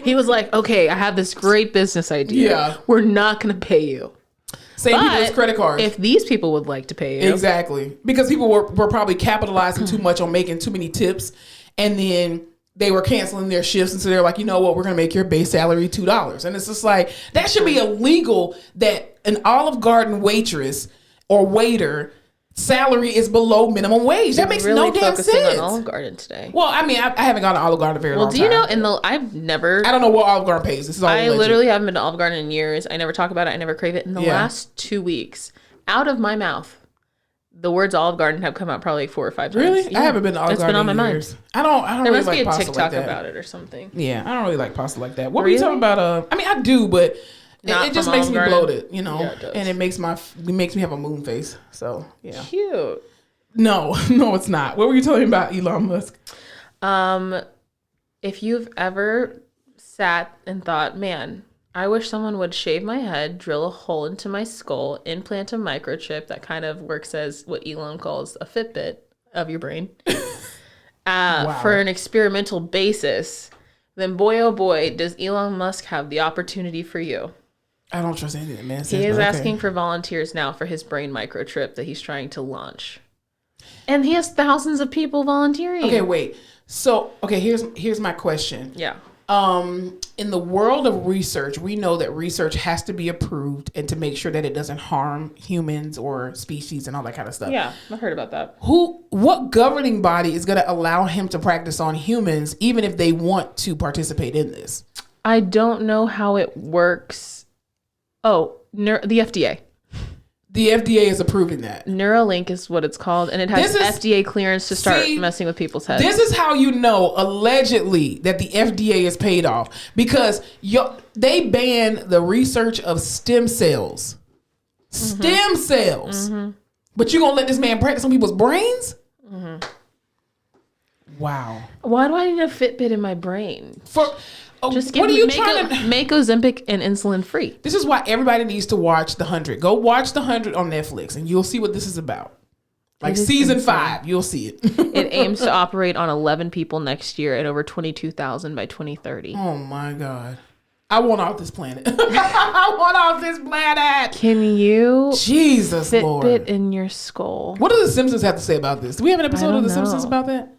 He was like, okay, I have this great business idea. Yeah. We're not going to pay you. Same people as credit cards. If these people would like to pay you. Exactly. Because people were probably capitalizing too much on making too many tips. And then they were canceling their shifts. And so they're like, you know what? We're going to make your base salary $2. And it's just like, that should be illegal, that an Olive Garden waitress or waiter salary is below minimum wage. That makes no damn sense. Focusing on Olive Garden today. Well, I mean, I haven't gone to Olive Garden in a very long time. Well, do you know, I've never... I don't know what Olive Garden pays. This is all I literally haven't been to Olive Garden in years. I never talk about it. I never crave it. In the last 2 weeks, out of my mouth, the words Olive Garden have come out probably like 4 or 5 times. Really? Yeah. I haven't been to Olive Garden in years. Mind. I don't there really must like be a pasta TikTok like about it or something. Yeah, I don't really like pasta like that. What were you talking about? I mean, I do, but... It just makes me bloated, you know, and it makes me have a moon face. So, yeah. Cute. No, it's not. What were you talking about, Elon Musk? If you've ever sat and thought, man, I wish someone would shave my head, drill a hole into my skull, implant a microchip that kind of works as what Elon calls a Fitbit of your brain, for an experimental basis, then boy, oh boy, does Elon Musk have the opportunity for you. I don't trust anything, man. He is asking for volunteers now for his brain microchip that he's trying to launch. And he has thousands of people volunteering. Okay, wait. So, here's my question. Yeah. In the world of research, we know that research has to be approved and to make sure that it doesn't harm humans or species and all that kind of stuff. Yeah, I've heard about that. What governing body is going to allow him to practice on humans, even if they want to participate in this? I don't know how it works. Oh, the FDA. The FDA is approving that. Neuralink is what it's called, and it has FDA clearance to start messing with people's heads. This is how you know, allegedly, that the FDA is paid off. Because they ban the research of stem cells. Mm-hmm. Stem cells. Mm-hmm. But you're going to let this man practice on people's brains? Mm-hmm. Wow. Why do I need a Fitbit in my brain? Just what are you trying to make Ozempic and insulin free? This is why everybody needs to watch The 100. Go watch The 100 on Netflix, and you'll see what this is about. Like season 5, you'll see it. It aims to operate on 11 people next year at over 22,000 by 2030. Oh my God. I want off this planet. I want off this planet. Can you Jesus Fitbit Lord. in your skull? What do the Simpsons have to say about this? Do we have an episode of The Simpsons about that?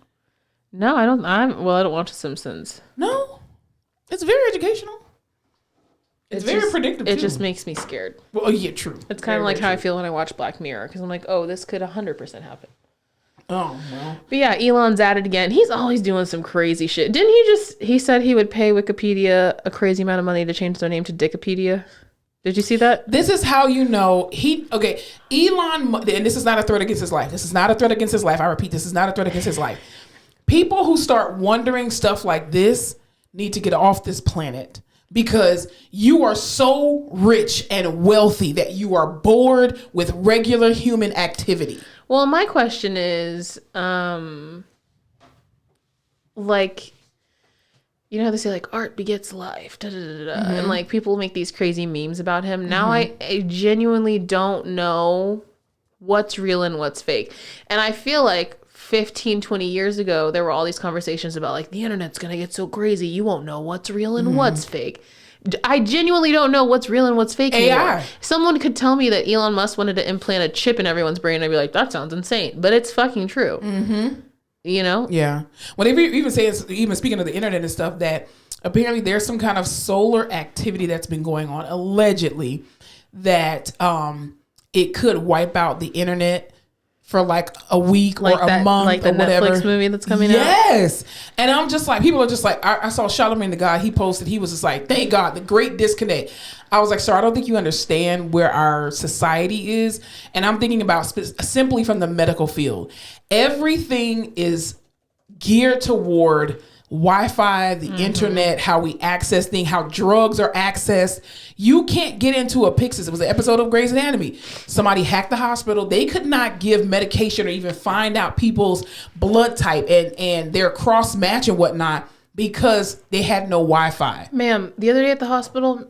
No, I don't. I don't watch The Simpsons. No? It's very educational. It's very predictable. It just makes me scared. Well, yeah, true. It's kind of like how I feel when I watch Black Mirror, because I'm like, oh, this could 100% happen. Oh, well. But yeah, Elon's at it again. He's always doing some crazy shit. Didn't he said he would pay Wikipedia a crazy amount of money to change their name to Dickopedia? Did you see that? This is how you know Elon, and this is not a threat against his life. This is not a threat against his life. I repeat, this is not a threat against his life. People who start wondering stuff like this need to get off this planet, because you are so rich and wealthy that you are bored with regular human activity. Well, my question is, like, you know how they say, like, art begets life, da, da, da, da, mm-hmm. and like people make these crazy memes about him. Now I genuinely don't know what's real and what's fake. And I feel like 15, 20 years ago, there were all these conversations about like the internet's going to get so crazy. You won't know what's real and what's fake. I genuinely don't know what's real and what's fake anymore. AI. Someone could tell me that Elon Musk wanted to implant a chip in everyone's brain. I'd be like, that sounds insane, but it's fucking true. Mm-hmm. You know? Yeah. Well, they even say, even speaking of the internet and stuff, that apparently there's some kind of solar activity that's been going on, allegedly, that it could wipe out the internet for like a week or a month, like the or whatever. Netflix movie that's coming out. Yes, and I'm just like, people are just like, I saw Charlamagne the God. He posted, he was just like, thank God, the great disconnect. I was like, sir, I don't think you understand where our society is, and I'm thinking about simply from the medical field. Everything is geared toward Wi-Fi, the internet, how we access things, how drugs are accessed. You can't get into a Pyxis. It was an episode of Grey's Anatomy. Somebody hacked the hospital. They could not give medication or even find out people's blood type and their cross match and whatnot because they had no Wi-Fi. Ma'am, the other day at the hospital,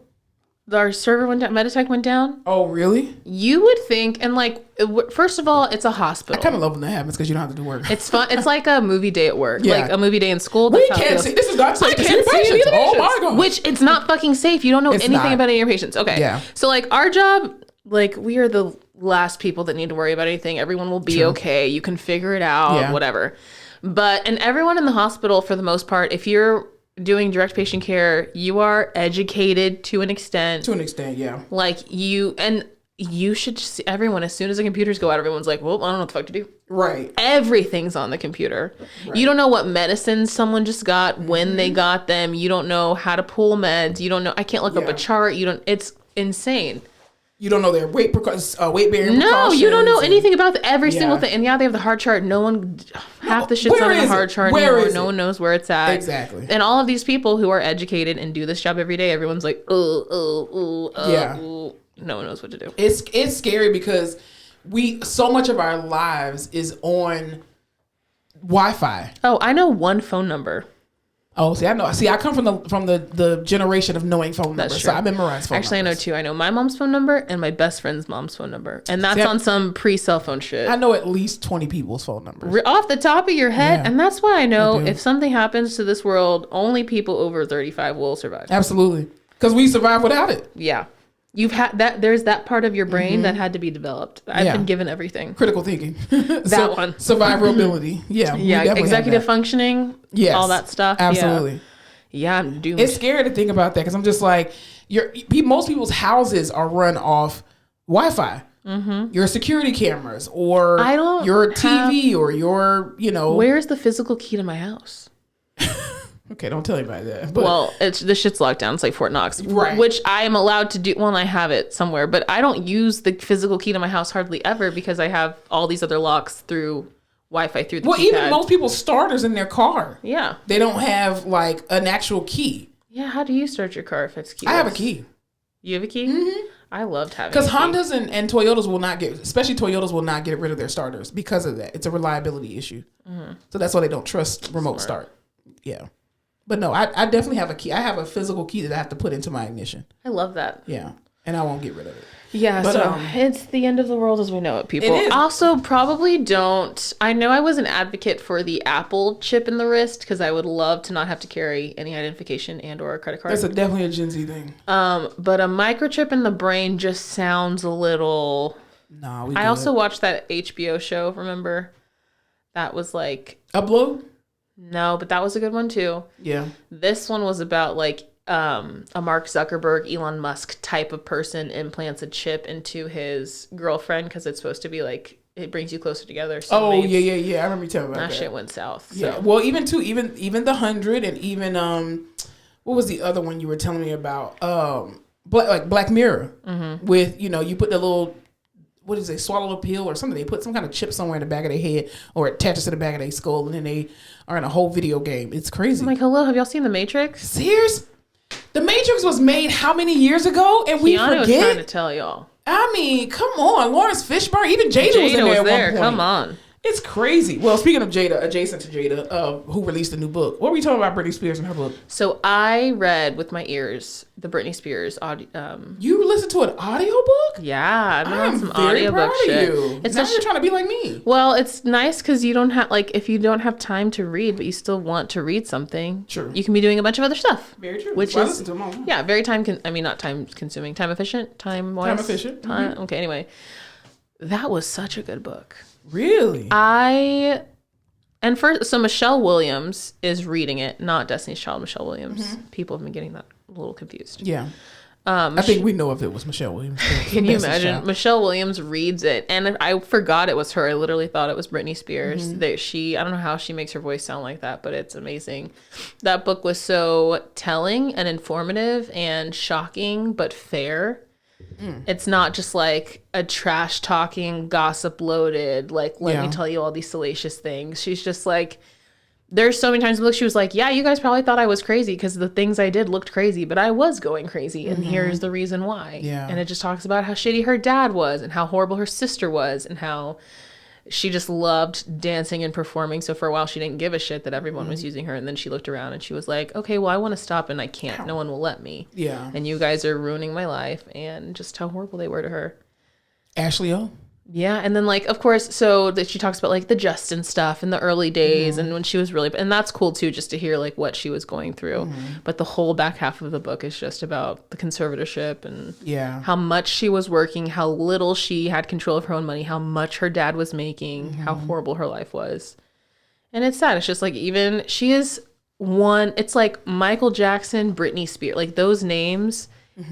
our server went down, Meditech went down. Oh, really? You would think, and like, first of all, it's a hospital. I kind of love when that happens because you don't have to do work. It's fun. It's like a movie day at work, like a movie day in school. We can't see. This is not safe to see patients. Oh my God. Which it's not fucking safe. You don't know anything about any of your patients. Okay. Yeah. So like our job, like we are the last people that need to worry about anything. Everyone will be okay. You can figure it out, whatever. And everyone in the hospital, for the most part, if you're doing direct patient care, you are educated to an extent. To an extent, yeah. Like you should see everyone, as soon as the computers go out, everyone's like, well, I don't know what the fuck to do. Right. Everything's on the computer. Right. You don't know what medicines someone just got, when they got them. You don't know how to pull meds. You don't know. I can't look up a chart. It's insane. You don't know their weight bearing precautions. No, you don't know anything about every single thing. And they have the hard chart. Half the shit's not on the hard chart anymore. No one knows where it's at. Exactly. And all of these people who are educated and do this job every day, everyone's like, no one knows what to do. It's scary because so much of our lives is on Wi-Fi. Oh, I know one phone number. Oh, see, I know. See, I come from the generation of knowing phone numbers, so I memorize phone numbers. Actually, I know two. I know my mom's phone number and my best friend's mom's phone number, and that's on some pre-cell phone shit. I know at least 20 people's phone numbers off the top of your head, and that's why I know if something happens to this world, only people over 35 will survive. Absolutely, because we survive without it. Yeah. You've had that. There's that part of your brain that had to be developed. I've been given everything. Critical thinking. That one. Survivability. Yeah. Yeah. Executive functioning. Yes. All that stuff. Absolutely. Yeah. I'm doomed. It's scary to think about that because I'm just like, most people's houses are run off Wi-Fi. Mm-hmm. Your security cameras or your TV or your, Where's the physical key to my house? Okay, don't tell anybody that. But, well, this shit's locked down. It's like Fort Knox, right? Which I am allowed to do. Well, and I have it somewhere, but I don't use the physical key to my house hardly ever because I have all these other locks through Wi-Fi through the keypad. Even most people's starters in their car. Yeah, they don't have like an actual key. Yeah, how do you start your car if it's keyless? I have a key. You have a key? Mm-hmm. I loved having because Hondas and Toyotas will not especially Toyotas will not get rid of their starters because of that. It's a reliability issue. Mm-hmm. So that's why they don't trust remote start. Yeah. But no, I definitely have a key. I have a physical key that I have to put into my ignition. I love that. Yeah. And I won't get rid of it. Yeah, but, so it's the end of the world as we know it, people. It is. Also, probably don't. I know I was an advocate for the Apple chip in the wrist because I would love to not have to carry any identification and or a credit card. That's definitely a Gen Z thing. But a microchip in the brain just sounds a little... No, I also watched that HBO show, remember? That was like... Upload? No, but that was a good one too. Yeah. This one was about like a Mark Zuckerberg, Elon Musk type of person implants a chip into his girlfriend because it's supposed to be like it brings you closer together. Oh yeah. I remember you telling me about that. That shit went south. So. Yeah. Well, even the 100 and even what was the other one you were telling me about? Black Mirror with you put the little. What is it? Swallow a pill or something? They put some kind of chip somewhere in the back of their head or it attaches to the back of their skull, and then they are in a whole video game. It's crazy. I'm like, hello, have y'all seen The Matrix? Serious? The Matrix was made how many years ago? And we forget. Was trying to tell y'all. I mean, come on, Lawrence Fishburne, even Jada was in there. At one point. Come on. It's crazy. Well, speaking of Jada, adjacent to Jada, who released a new book. What were we talking about Britney Spears and her book? So I read with my ears the Britney Spears audio. You listened to an audiobook? Yeah, I've been on some audiobook shit. It's now you're trying to be like me. Well, it's nice because you don't have if you don't have time to read, but you still want to read something. True. You can be doing a bunch of other stuff. Very true. Which is very not time consuming, time efficient, time wise. Time efficient. Mm-hmm. Okay. Anyway, that was such a good book. Really? So Michelle Williams is reading it, not Destiny's Child Michelle Williams. Mm-hmm. People have been getting that a little confused. Yeah. I think we know if it was Michelle Williams. Can you imagine? Child. Michelle Williams reads it, and I forgot it was her. I literally thought it was Britney Spears. Mm-hmm. I don't know how she makes her voice sound like that, but it's amazing. That book was so telling and informative and shocking, but fair. It's not just like a trash talking, gossip loaded, let me tell you all these salacious things. She's just like, there's so many times in the book she was like, yeah, you guys probably thought I was crazy because the things I did looked crazy, but I was going crazy, and here's the reason why. Yeah. And it just talks about how shitty her dad was and how horrible her sister was and how she just loved dancing and performing. So for a while she didn't give a shit that everyone was using her, and then she looked around and she was like, okay, well, I want to stop and I can't. No one will let me. Yeah. And you guys are ruining my life, and just how horrible they were to her. Ashley O. Yeah, and then like, of course, so that she talks about like the Justin stuff in the early days, and when she was really, and that's cool too, just to hear like what she was going through. But the whole back half of the book is just about the conservatorship and how much she was working, how little she had control of her own money, how much her dad was making, how horrible her life was. And it's sad. It's just like, even she is one. It's like Michael Jackson, Britney Spears, like those names.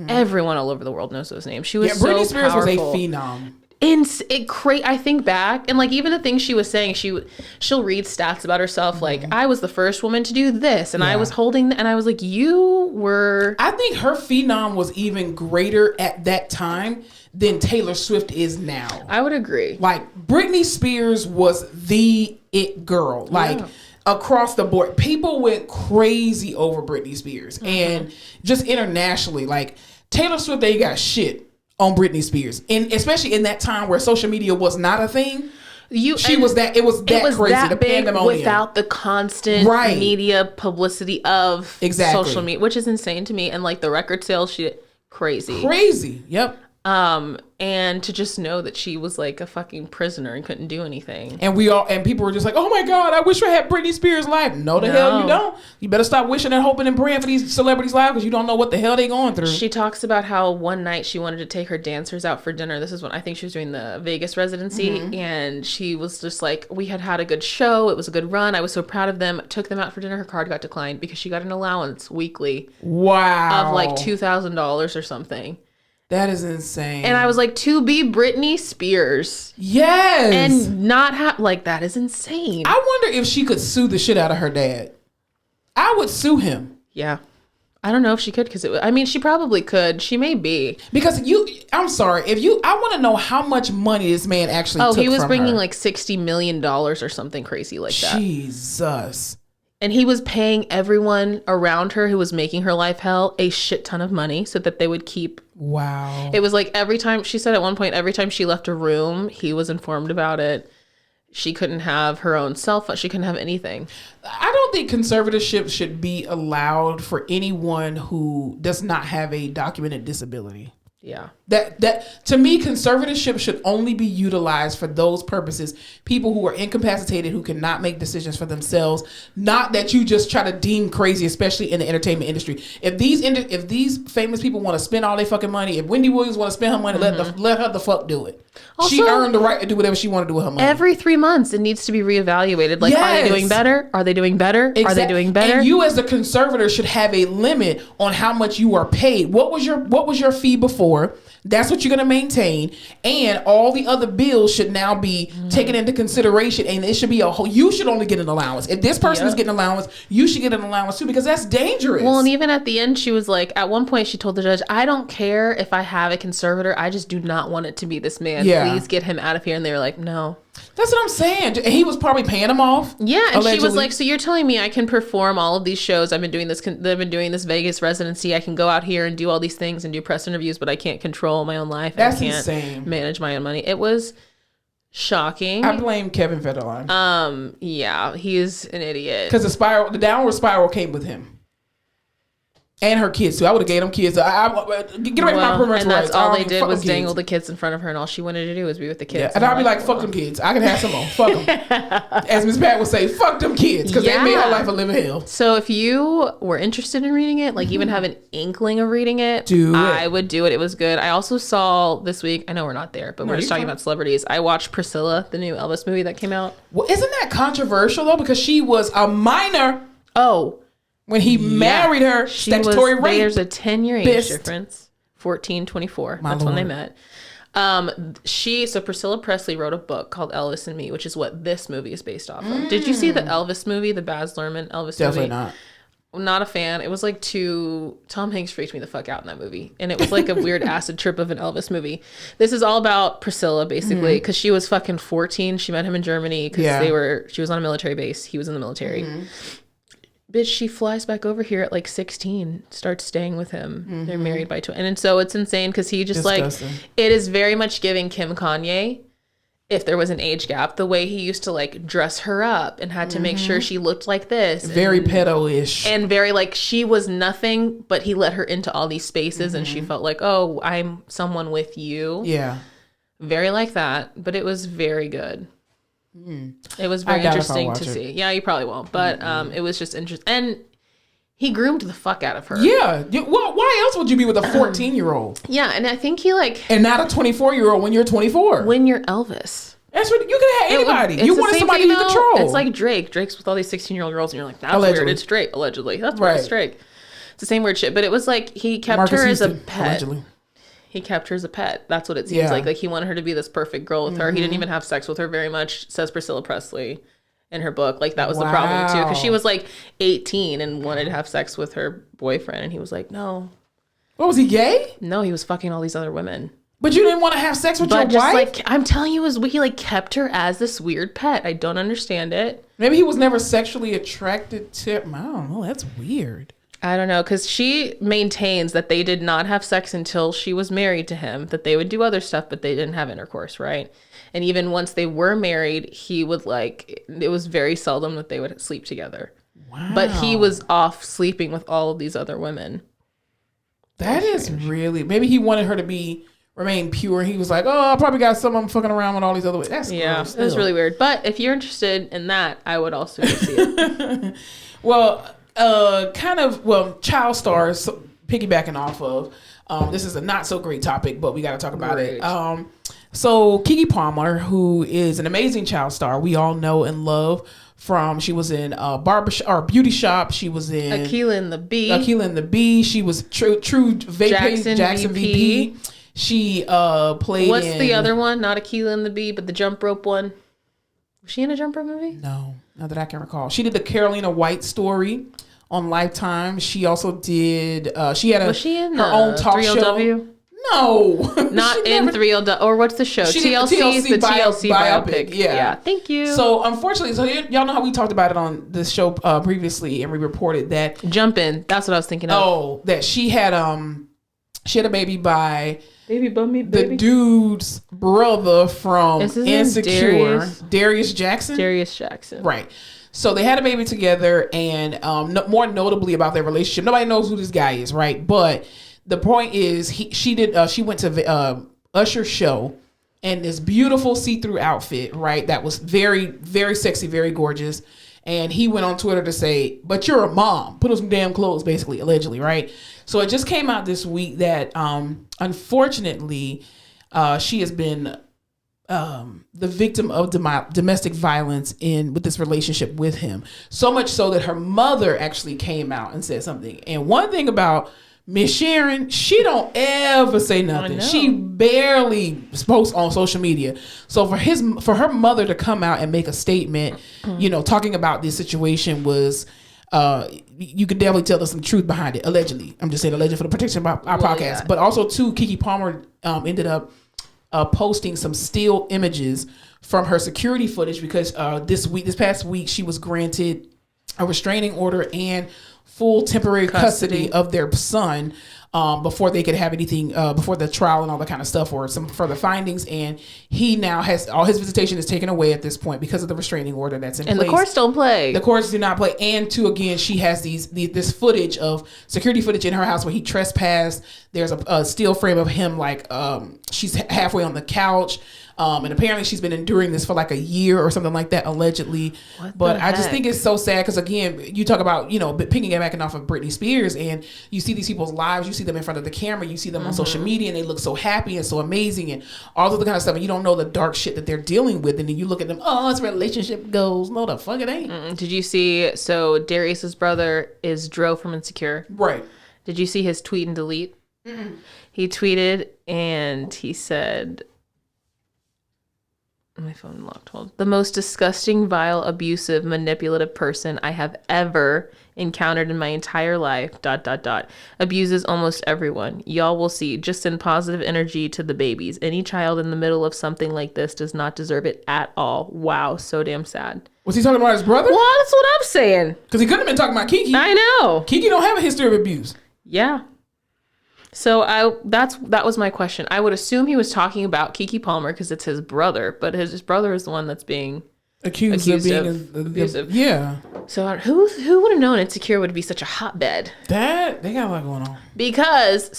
Everyone all over the world knows those names. She was so Britney Spears powerful. was a phenom. I think back, and like even the things she was saying, she'll read stats about herself, like I was the first woman to do this, and I was holding, and I was like, you were. I think her phenom was even greater at that time than Taylor Swift is now. I would agree. Like Britney Spears was the it girl, like across the board. People went crazy over Britney Spears, and just internationally, like Taylor Swift, they got shit on Britney Spears, and especially in that time where social media was not a thing. It was that crazy. That the big pandemonium without the constant media publicity of social media, which is insane to me. And like the record sales shit, crazy. Yep. And to just know that she was like a fucking prisoner and couldn't do anything. And people were just like, oh my God, I wish I had Britney Spears' life. No, hell you don't. You better stop wishing and hoping and praying for these celebrities' lives, because you don't know what the hell they going through. She talks about how one night she wanted to take her dancers out for dinner. This is when I think she was doing the Vegas residency. And she was just like, we had a good show. It was a good run. I was so proud of them. Took them out for dinner. Her card got declined because she got an allowance weekly. Wow. Of like $2,000 or something. That is insane. And I was like, to be Britney Spears. Yes. And not have, like, that is insane. I wonder if she could sue the shit out of her dad. I would sue him. Yeah. I don't know if she could, because she probably could. She may be. Because I'm sorry, I want to know how much money this man actually took from her. Oh, he was bringing like $60 million or something crazy like that. Jesus. And he was paying everyone around her who was making her life hell a shit ton of money so that they would keep. Wow. It was like every time, she said at one point, every time she left a room, he was informed about it. She couldn't have her own cell phone. She couldn't have anything. I don't think conservatorship should be allowed for anyone who does not have a documented disability. Yeah. That to me, conservatorship should only be utilized for those purposes. People who are incapacitated, who cannot make decisions for themselves. Not that you just try to deem crazy, especially in the entertainment industry. If these famous people want to spend all their fucking money, if Wendy Williams want to spend her money, let her the fuck do it. Also, she earned the right to do whatever she want to do with her money. Every 3 months, it needs to be reevaluated. Like, are they doing better? Are they doing better? Exactly. Are they doing better? And you, as the conservator, should have a limit on how much you are paid. What was your fee before? That's what you're going to maintain, and all the other bills should now be taken into consideration, and it should be you should only get an allowance. If this person is getting an allowance, you should get an allowance too, because that's dangerous. Well, and even at the end, she was like, at one point she told the judge, I don't care if I have a conservator, I just do not want it to be this man. Please get him out of here. And they were like, no. That's what I'm saying. And he was probably paying him off. Yeah, and allegedly. She was like, so you're telling me I can perform all of these shows? I've been doing this Vegas residency. I can go out here and do all these things and do press interviews, but I can't control my own life. That's I can't insane. Manage my own money. It was shocking. I blame Kevin Federline. Yeah, he's an idiot. Because the downward spiral came with him. And her kids too. I would have gave them kids. Get away from my parental rights. And that's all they did was dangle the kids in front of her, and all she wanted to do was be with the kids. Yeah. And I'd be like, fuck them kids. I can have some more. Fuck them. As Miss Pat would say, fuck them kids, because they made her life a living hell. So if you were interested in reading it, like even have an inkling of reading it, I would do it. It was good. I also saw this week, I know we're not there, but we're just talking about celebrities. I watched Priscilla, the new Elvis movie that came out. Well, isn't that controversial though? Because she was a minor. Oh. When he married her, statutory rape. There's a 10-year age difference. 14, 24. That's when they met. So Priscilla Presley wrote a book called Elvis and Me, which is what this movie is based off of. Did you see the Elvis movie, the Baz Luhrmann Elvis movie? Definitely not. Not a fan. It was like Tom Hanks freaked me the fuck out in that movie. And it was like a weird acid trip of an Elvis movie. This is all about Priscilla, basically, because she was fucking 14. She met him in Germany because she was on a military base. He was in the military. Bitch, she flies back over here at like 16, starts staying with him. They're married by 20. And so it's insane because he just disgusting. Like, it is very much giving Kim Kanye, if there was an age gap, the way he used to like dress her up and had to make sure she looked like this. Very pedo-ish. And very like, she was nothing, but he let her into all these spaces and she felt like, oh, I'm someone with you. Yeah. Very like that, but it was very good. It was very interesting to see. Yeah, you probably won't, but it was just interesting. And he groomed the fuck out of her. Yeah. Well, why else would you be with a 14-year-old? Yeah, and I think he like... And not a 24-year-old when you're 24. When you're Elvis. That's what you could have anybody. You wanted somebody you control. It's like Drake. Drake's with all these 16-year-old girls, and you're like, that's weird. It's Drake, allegedly. That's weird. It's Drake. It's the same weird shit. But it was like he kept her as a pet. Allegedly. He kept her as a pet. That's what it seems like. Like he wanted her to be this perfect girl with her. He didn't even have sex with her very much, says Priscilla Presley in her book. Like that was the problem too. Because she was like 18 and wanted to have sex with her boyfriend. And he was like, no. What, was he gay? No, he was fucking all these other women. But you didn't want to have sex with your wife? Like, I'm telling you, he like kept her as this weird pet. I don't understand it. Maybe he was never sexually attracted to... I don't know. That's weird. I don't know, because she maintains that they did not have sex until she was married to him, that they would do other stuff, but they didn't have intercourse, right? And even once they were married, he would like, it was very seldom that they would sleep together. Wow. But he was off sleeping with all of these other women. That is really, maybe he wanted her to remain pure. He was like, oh, I probably got some of them fucking around with all these other women. That's gross. It was really weird. But if you're interested in that, I would also go see it. Well... child stars, piggybacking off of, this is a not so great topic, but we got to talk about it. So Keke Palmer, who is an amazing child star, we all know and love from, she was in Barbershop or Beauty Shop. She was in Akilah and the Bee. She was True Jackson VP. She played What's the other one? Not Akilah and the Bee, but the jump rope one. Was she in a jump rope movie? No, not that I can recall. She did the Carolina White story on Lifetime. She also did. She had her own talk 3LW? Show. No, not in 3LW. Or what's the show? TLC is the TLC biopic. Yeah, thank you. So unfortunately, y'all know how we talked about it on this show previously, and we reported that Jump In. That's what I was thinking of. Oh, that she had a baby by. The dude's brother from Insecure, Darius Jackson. Right. So they had a baby together, and more notably about their relationship, nobody knows who this guy is, right? But the point is, she went to Usher's show in this beautiful see-through outfit, right? That was very, very sexy, very gorgeous. And he went on Twitter to say, but you're a mom. Put on some damn clothes, basically, allegedly, right? So it just came out this week that, unfortunately, she has been the victim of domestic violence with this relationship with him. So much so that her mother actually came out and said something. And one thing about Miss Sharon, she don't ever say nothing. She barely posts on social media. So for her mother to come out and make a statement, talking about this situation was, you could definitely tell there's some truth behind it. Allegedly, I'm just saying allegedly for the protection of our podcast. Yeah. But also too, Keke Palmer ended up posting some still images from her security footage because this past week she was granted a restraining order and full temporary custody of their son before they could have anything before the trial and all that kind of stuff or some further findings. And he now has all his visitation is taken away at this point because of the restraining order that's in place. And the courts don't play. The courts do not play. And again, she has this footage of security footage in her house where he trespassed. There's a still frame of him she's halfway on the couch. And apparently she's been enduring this for like a year or something like that, allegedly. But I just think it's so sad because, again, you talk about, piggybacking off of Britney Spears, and you see these people's lives, you see them in front of the camera, you see them on social media, and they look so happy and so amazing and all of the kind of stuff, and you don't know the dark shit that they're dealing with, and then you look at them, oh, it's relationship goals. No, the fuck it ain't. Did you see, so Darius's brother is Dro from Insecure. Right. Did you see his tweet and delete? He tweeted and he said... My phone locked. Hold. The most disgusting, vile, abusive, manipulative person I have ever encountered in my entire life. ... Abuses almost everyone. Y'all will see. Just send positive energy to the babies. Any child in the middle of something like this does not deserve it at all. Wow, so damn sad. Was he talking about his brother? Well, that's what I'm saying. Because he couldn't have been talking about Kiki. I know. Kiki don't have a history of abuse. Yeah. So that was my question. I would assume he was talking about Keke Palmer because it's his brother, but his brother is the one that's being accused of being abusive. Yeah. So who would have known Insecure would be such a hotbed? They got a lot going on. Because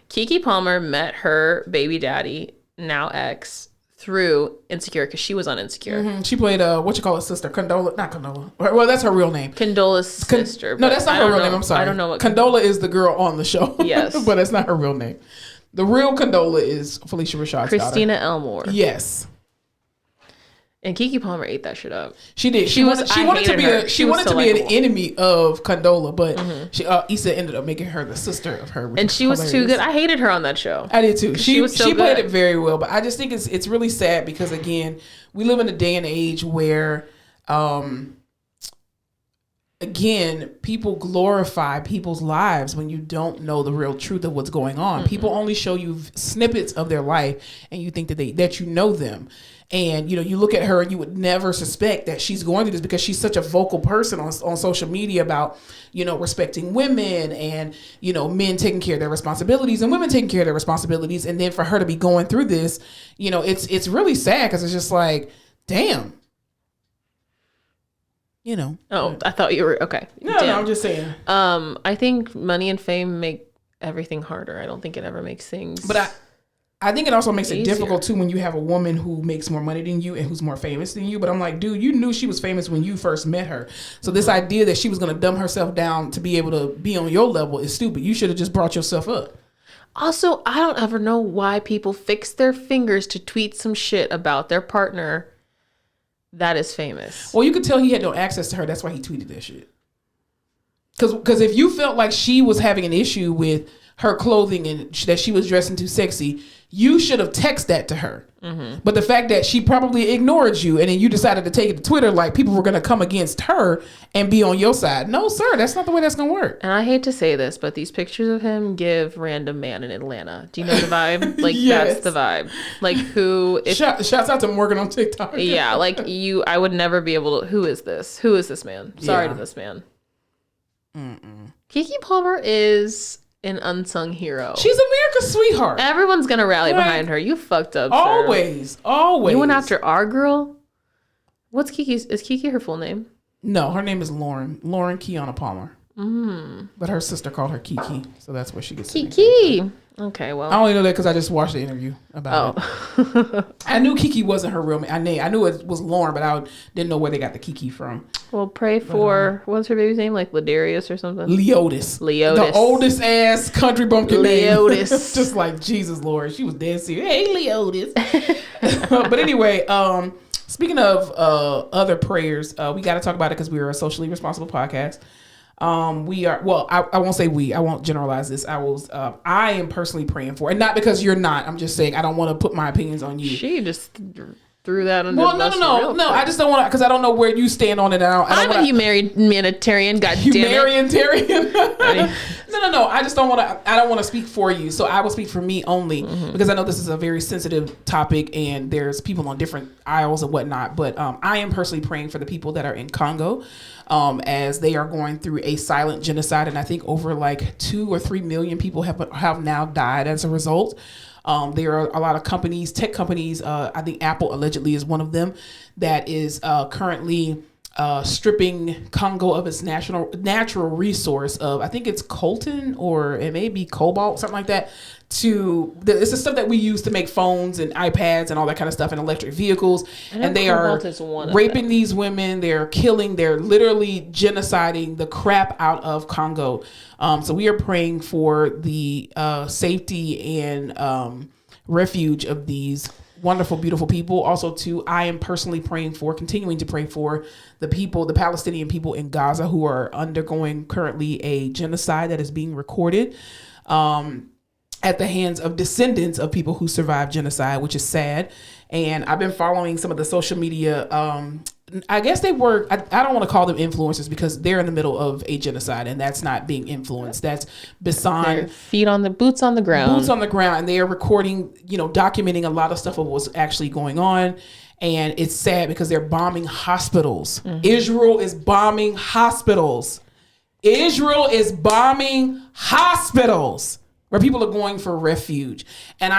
Keke Palmer met her baby daddy, now ex, through Insecure because she was on Insecure. Mm-hmm. She played sister Condola, not Condola. Well, that's her real name. Condola's sister. No, that's not her real name. I'm sorry. I don't know what Condola is the girl on the show. Yes, but that's not her real name. The real Condola is Felicia Rashad's Christina daughter. Elmore. Yes. And Keke Palmer ate that shit up. She did. She wanted to be an enemy of Condola, but Issa ended up making her the sister of her. And she was too good. I hated her on that show. I did too. She was so good. Played it very well, but I just think it's really sad because again, we live in a day and age where again, people glorify people's lives when you don't know the real truth of what's going on. Mm-hmm. People only show you snippets of their life and you think that you know them. And, you look at her and you would never suspect that she's going through this because she's such a vocal person on social media about, respecting women and, men taking care of their responsibilities and women taking care of their responsibilities. And then for her to be going through this, it's really sad because it's just like, damn. Oh, I thought you were okay. No, I'm just saying. I think money and fame make everything harder. I don't think it ever makes things. But I think it also makes it difficult too when you have a woman who makes more money than you and who's more famous than you. But I'm like, dude, you knew she was famous when you first met her. So this idea that she was going to dumb herself down to be able to be on your level is stupid. You should have just brought yourself up. Also, I don't ever know why people fix their fingers to tweet some shit about their partner that is famous. Well, you could tell he had no access to her. That's why he tweeted that shit. Because if you felt like she was having an issue with her clothing and that she was dressing too sexy, you should have texted that to her. Mm-hmm. But the fact that she probably ignored you and then you decided to take it to Twitter like people were going to come against her and be on your side. No, sir, that's not the way that's going to work. And I hate to say this, but these pictures of him give random man in Atlanta. Do you know the vibe? Like, yes. That's the vibe. Like, who... Shouts out to Morgan on TikTok. Yeah, like, I would never be able to... Who is this? Who is this man? Sorry to this man. Keke Palmer is... an unsung hero. She's America's sweetheart. Everyone's gonna rally behind her. You fucked up, always, sir. Always. You went after our girl. What's Kiki's? Is Keke her full name? No, her name is Lauren Kiana Palmer. But her sister called her Kiki, so that's where she gets Kiki. Okay, well, I only know that because I just watched the interview about it. I knew Kiki wasn't her real name. I knew it was Lauren, but I didn't know where they got the Kiki from. Well, pray for what's her baby's name, like Ladarius or something. Leotis, the oldest ass country bumpkin Leotis. name. Just like Jesus Lord, she was dead serious. Hey, Leotis. But anyway, speaking of other prayers, we got to talk about it because we are a socially responsible podcast. We are, well, I won't say I won't generalize this. I am personally praying for, and not because you're not, I'm just saying, I don't want to put my opinions on you. She just threw that under the bus. No, I just don't want to, because I don't know where you stand on it. I'm a humanitarian, humanitarian. No. I just don't want to, I don't want to speak for you. So I will speak for me only, because I know this is a very sensitive topic and there's people on different aisles and whatnot. But I am personally praying for the people that are in Congo, as they are going through a silent genocide. And I think over like 2 or 3 million people have now died as a result. There are a lot of companies, tech companies, I think Apple allegedly is one of them, that is currently stripping Congo of its natural resource of, I think it's coltan or it may be cobalt, something like that. It's the stuff that we use to make phones and iPads and all that kind of stuff and electric vehicles. And they are raping these women. They're literally genociding the crap out of Congo. So we are praying for the safety and refuge of these wonderful, beautiful people. Also, too, I am personally continuing to pray for the Palestinian people in Gaza who are undergoing currently a genocide that is being recorded. at the hands of descendants of people who survived genocide, which is sad. And I've been following some of the social media. I guess they were, I don't want to call them influencers because they're in the middle of a genocide, and that's not being influenced. That's Bassan. Boots on the ground. Boots on the ground. And they are recording, documenting a lot of stuff of what's actually going on. And it's sad because they're bombing hospitals. Mm-hmm. Israel is bombing hospitals. Israel is bombing hospitals where people are going for refuge. And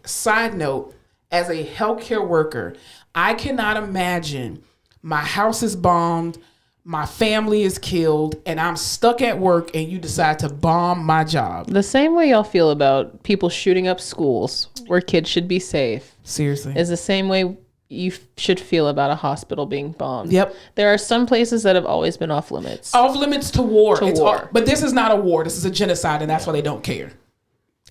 side note, as a healthcare worker, I cannot imagine my house is bombed, my family is killed, and I'm stuck at work and you decide to bomb my job. The same way y'all feel about people shooting up schools where kids should be safe. Seriously. Is the same way you should feel about a hospital being bombed. Yep. There are some places that have always been off limits. Off limits to war. But this is not a war. This is a genocide, and that's why they don't care.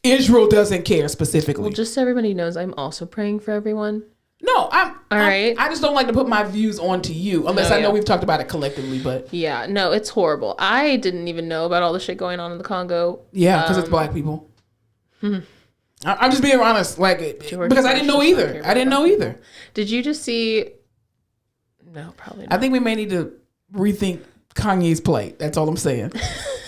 Israel doesn't care specifically. Well, just so everybody knows, I'm also praying for everyone. No, right. I just don't like to put my views onto you, unless I know we've talked about it collectively. But yeah, no, it's horrible. I didn't even know about all the shit going on in the Congo. Yeah, because it's black people. I'm just being honest, because I didn't know either. Did you just see? No, probably not. I think we may need to rethink Kanye's plate. That's all I'm saying.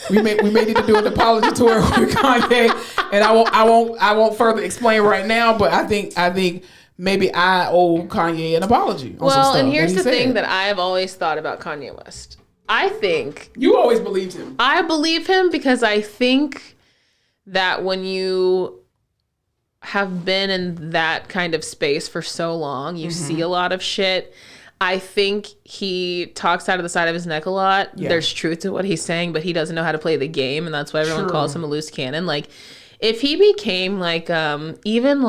We may need to do an apology tour with Kanye, and I won't further explain right now. But I think maybe I owe Kanye an apology. Well, and here's the thing that I've always thought about Kanye West. I think you always believed him. I believe him because I think that when you have been in that kind of space for so long, you see a lot of shit. I think he talks out of the side of his neck a lot. Yeah. There's truth to what he's saying, but he doesn't know how to play the game, and that's why everyone calls him a loose cannon. Like, if he became even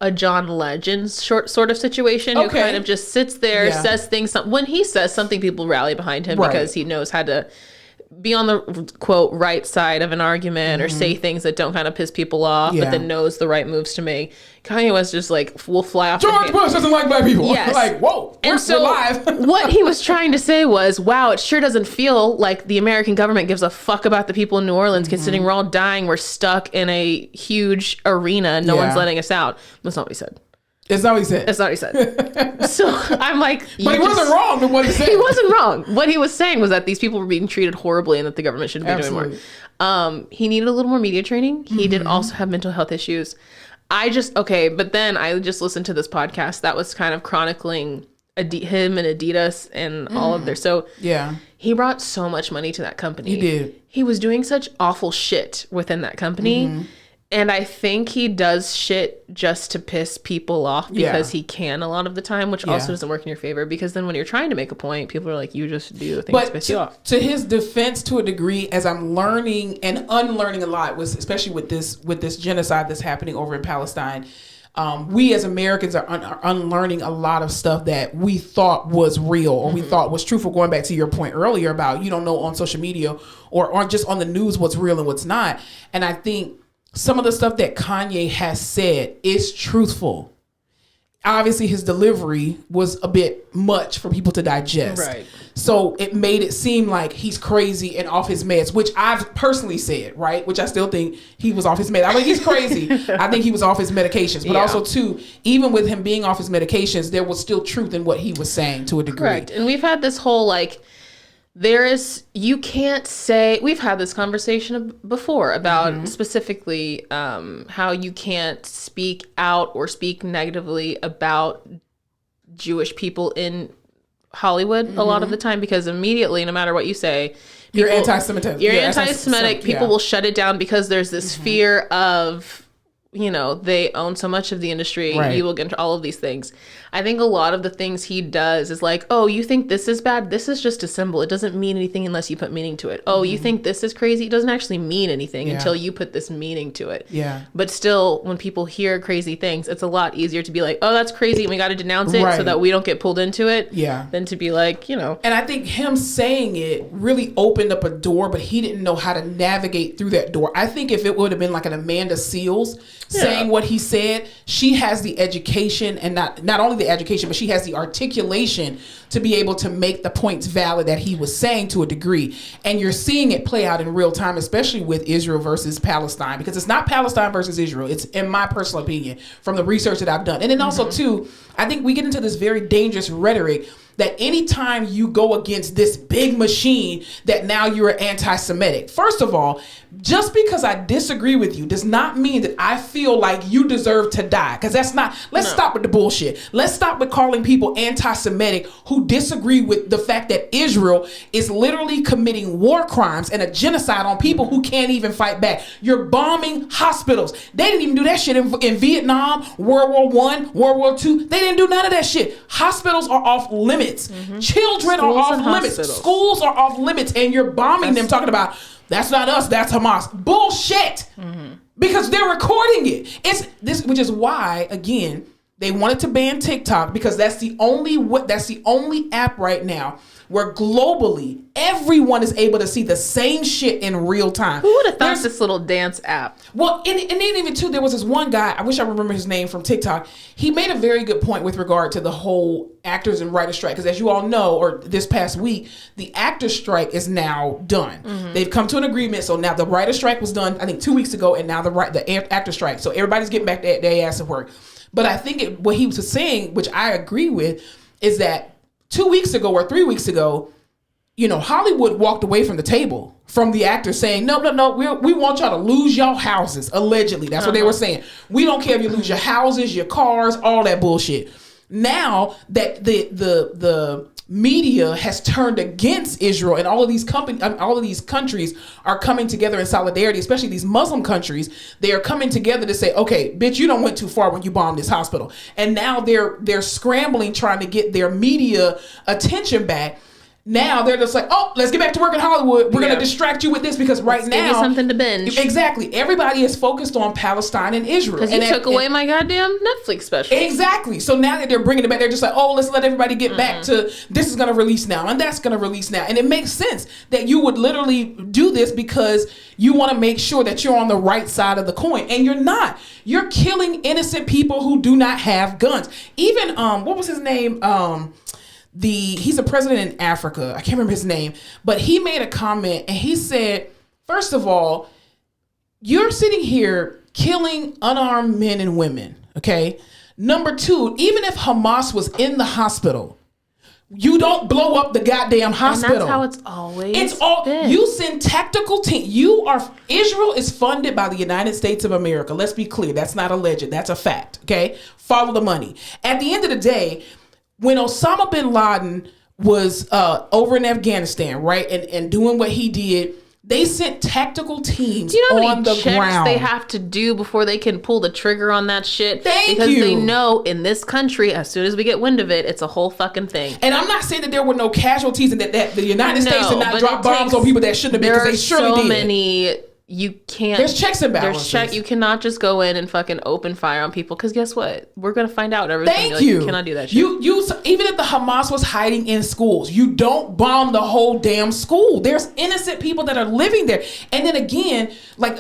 a John Legend sort of situation, who kind of just sits there, says things. When he says something, people rally behind him because he knows how to be on the quote right side of an argument or say things that don't kind of piss people off, but then knows the right moves to make. Kanye West just will fly off. George Bush doesn't like black people. Yes. Whoa, we're live. What he was trying to say was, wow, it sure doesn't feel like the American government gives a fuck about the people in New Orleans, considering we're all dying. We're stuck in a huge arena. No one's letting us out. That's not what he said. It's not what he said. That's not what he said. So I'm like... But he wasn't wrong with what he said. He wasn't wrong. What he was saying was that these people were being treated horribly and that the government shouldn't be doing more. He needed a little more media training. He did also have mental health issues. But then I just listened to this podcast that was kind of chronicling him and Adidas and all of their... So he brought so much money to that company. He did. He was doing such awful shit within that company. And I think he does shit just to piss people off because he can a lot of the time, which also doesn't work in your favor, because then when you're trying to make a point, people are like, you just do things to piss you off. To his defense, to a degree, as I'm learning and unlearning a lot, especially with this genocide that's happening over in Palestine, we as Americans are unlearning a lot of stuff that we thought was real or we thought was truthful. Going back to your point earlier about you don't know on social media or just on the news what's real and what's not. And I think some of the stuff that Kanye has said is truthful. Obviously, his delivery was a bit much for people to digest. Right. So it made it seem like he's crazy and off his meds, which I've personally said, right? Which I still think he was off his meds. I mean, he's crazy. I think he was off his medications. But also, too, even with him being off his medications, there was still truth in what he was saying to a degree. Correct. And we've had this whole, you can't say, we've had this conversation before about specifically how you can't speak out or speak negatively about Jewish people in Hollywood a lot of the time, because immediately, no matter what you say, you're anti-Semitic. You're anti-Semitic. People will shut it down because there's this fear of, they own so much of the industry. Right. You will get into all of these things. I think a lot of the things he does is like, oh, you think this is bad? This is just a symbol. It doesn't mean anything unless you put meaning to it. Oh, you think this is crazy? It doesn't actually mean anything until you put this meaning to it. Yeah. But still, when people hear crazy things, it's a lot easier to be like, oh, that's crazy, and we got to denounce it so that we don't get pulled into it. Yeah. Than to be like, And I think him saying it really opened up a door, but he didn't know how to navigate through that door. I think if it would have been like an Amanda Seales, saying what he said. She has the education, and not only the education, but she has the articulation to be able to make the points valid that he was saying to a degree. And you're seeing it play out in real time, especially with Israel versus Palestine, because it's not Palestine versus Israel. It's, in my personal opinion, from the research that I've done. And then also too, I think we get into this very dangerous rhetoric that anytime you go against this big machine, that now you're anti-Semitic. First of all, just because I disagree with you does not mean that I feel like you deserve to die. Because that's not, let's stop with the bullshit. Let's stop with calling people anti-Semitic who disagree with the fact that Israel is literally committing war crimes and a genocide on people who can't even fight back. You're bombing hospitals. They didn't even do that shit in Vietnam, World War I, World War II. They didn't do none of that shit. Hospitals are off limits. Children are off limits. Schools are off limits, and you're bombing them, talking about that's not us, that's Hamas. Bullshit. Because they're recording it. It's this, which is why, again, they wanted to ban TikTok, because that's the only app right now where globally everyone is able to see the same shit in real time. Who would have thought this little dance app? Well, and then even too, there was this one guy, I wish I remember his name, from TikTok. He made a very good point with regard to the whole actors and writers strike. Because as you all know, or this past week, the actors strike is now done. They've come to an agreement. So now the writer strike was done, I think 2 weeks ago, and now the actor strike. So everybody's getting back to their ass at work. But I think what he was saying, which I agree with, is that 2 weeks ago or 3 weeks ago, you know, Hollywood walked away from the table from the actors saying, no, we want y'all to lose y'all houses. Allegedly. That's what they were saying. We don't care if you lose your houses, your cars, all that bullshit. Now that the media has turned against Israel, and all of these countries are coming together in solidarity, especially these Muslim countries, they are coming together to say, okay, bitch, you done went too far when you bombed this hospital. And now they're scrambling, trying to get their media attention back. Now they're just like, oh, let's get back to work in Hollywood. We're going to distract you with this, because let's now, give you something to binge. Exactly. Everybody is focused on Palestine and Israel. Because you took away my goddamn Netflix special. Exactly. So now that they're bringing it back, they're just like, oh, let's let everybody get back to this is going to release now, and that's going to release now. And it makes sense that you would literally do this, because you want to make sure that you're on the right side of the coin, and you're not. You're killing innocent people who do not have guns. Even what was his name? He's a president in Africa. I can't remember his name, but he made a comment, and he said, first of all, you're sitting here killing unarmed men and women. Okay. Number two, even if Hamas was in the hospital, you don't blow up the goddamn hospital. And that's how it's always been. You send tactical team. Israel is funded by the United States of America. Let's be clear. That's not alleged. That's a fact. Okay. Follow the money. At the end of the day, when Osama bin Laden was over in Afghanistan, right, and doing what he did, they sent tactical teams on the ground. They have to do before they can pull the trigger on that shit. Because they know in this country, as soon as we get wind of it, it's a whole fucking thing. And I'm not saying that there were no casualties and that the United States did not drop bombs on people that shouldn't have been, because they surely did. There are so many. You can't. There's checks and balances. You cannot just go in and fucking open fire on people, because guess what? We're gonna find out everything. Thank you. You cannot do that shit. Even if the Hamas was hiding in schools, you don't bomb the whole damn school. There's innocent people that are living there. And then again, like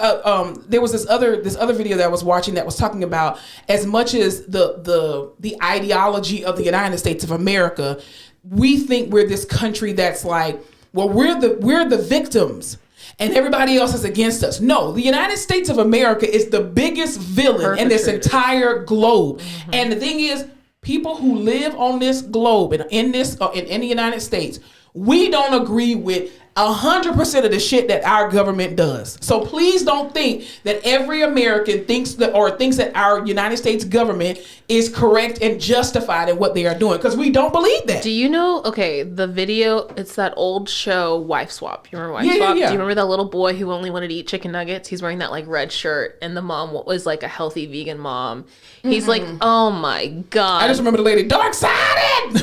there was this other video that I was watching that was talking about, as much as the ideology of the United States of America, we think we're this country that's like, well, we're the victims and everybody else is against us. No, the United States of America is the biggest villain in this entire globe. And the thing is, people who live on this globe and in the United States, we don't agree with 100% of the shit that our government does. So please don't think that every American thinks that our United States government is correct and justified in what they are doing, because we don't believe that. Do you know, the video, it's that old show, Wife Swap. You remember Wife Swap? Yeah. Do you remember that little boy who only wanted to eat chicken nuggets? He's wearing that like red shirt, and the mom was like a healthy vegan mom. He's like, oh my God. I just remember the lady, dark-sided!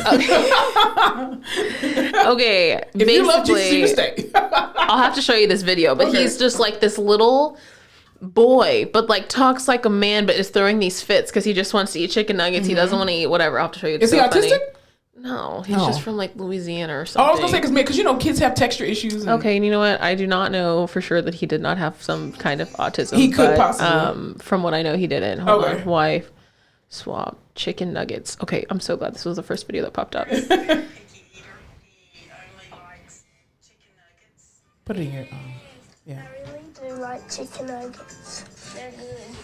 Okay. If you love Jesus, you stay. I'll have to show you this video, but he's just like this little boy, but like talks like a man, but is throwing these fits because he just wants to eat chicken nuggets. He doesn't want to eat whatever. I'll have to show you. Is he autistic? No, he's just from like Louisiana or Oh, something. I was gonna say because you know kids have texture issues. Okay, and you know what? I do not know for sure that he did not have some kind of autism. He could possibly. From what I know, he didn't. Hold Okay. on. Wife swap chicken nuggets. Okay, I'm so glad this was the first video that popped up. Put it in here. Yeah. I really do like chicken nuggets. They're good.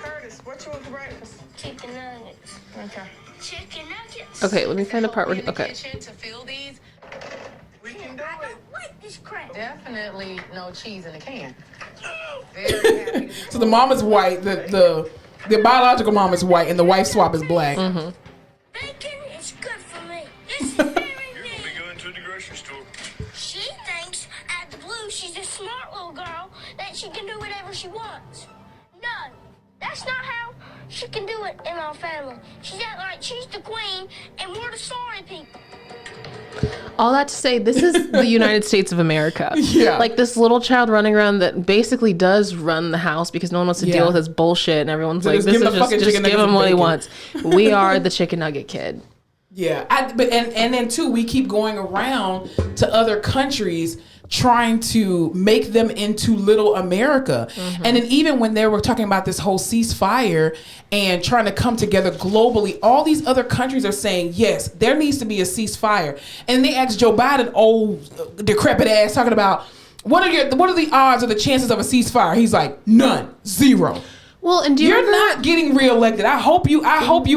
Curtis, what you want for breakfast? Chicken nuggets. Okay. Chicken nuggets. Okay, let me find the part where. Okay. Kitchen to fill these. We can do I it. don't like this crap. Definitely no cheese in the can. Very happy. So the mom is white. The biological mom is white, and the wife swap is black. Mm-hmm. Bacon is good for me. This is very You're gonna big. be going to the grocery store. She thinks at the Blue she's a smart little girl that she can do whatever she wants. No, that's not how she can do it in our family. She's act like she's the queen and we're the sorry people. All that to say, this is the United States of America. Yeah. Like this little child running around that basically does run the house because no one wants to deal with his bullshit, and everyone's like, just "This give him is the just fucking chicken give nuggets him and what he bacon." wants." We are the chicken nugget kid. Yeah, and then too, we keep going around to other countries trying to make them into little America. And then even when they were talking about this whole ceasefire and trying to come together globally, all these other countries are saying, yes, there needs to be a ceasefire. And they asked Joe Biden, old decrepit ass, talking about what are the odds or the chances of a ceasefire? He's like, none, zero. Well, and do you You're remember- not getting reelected. I hope you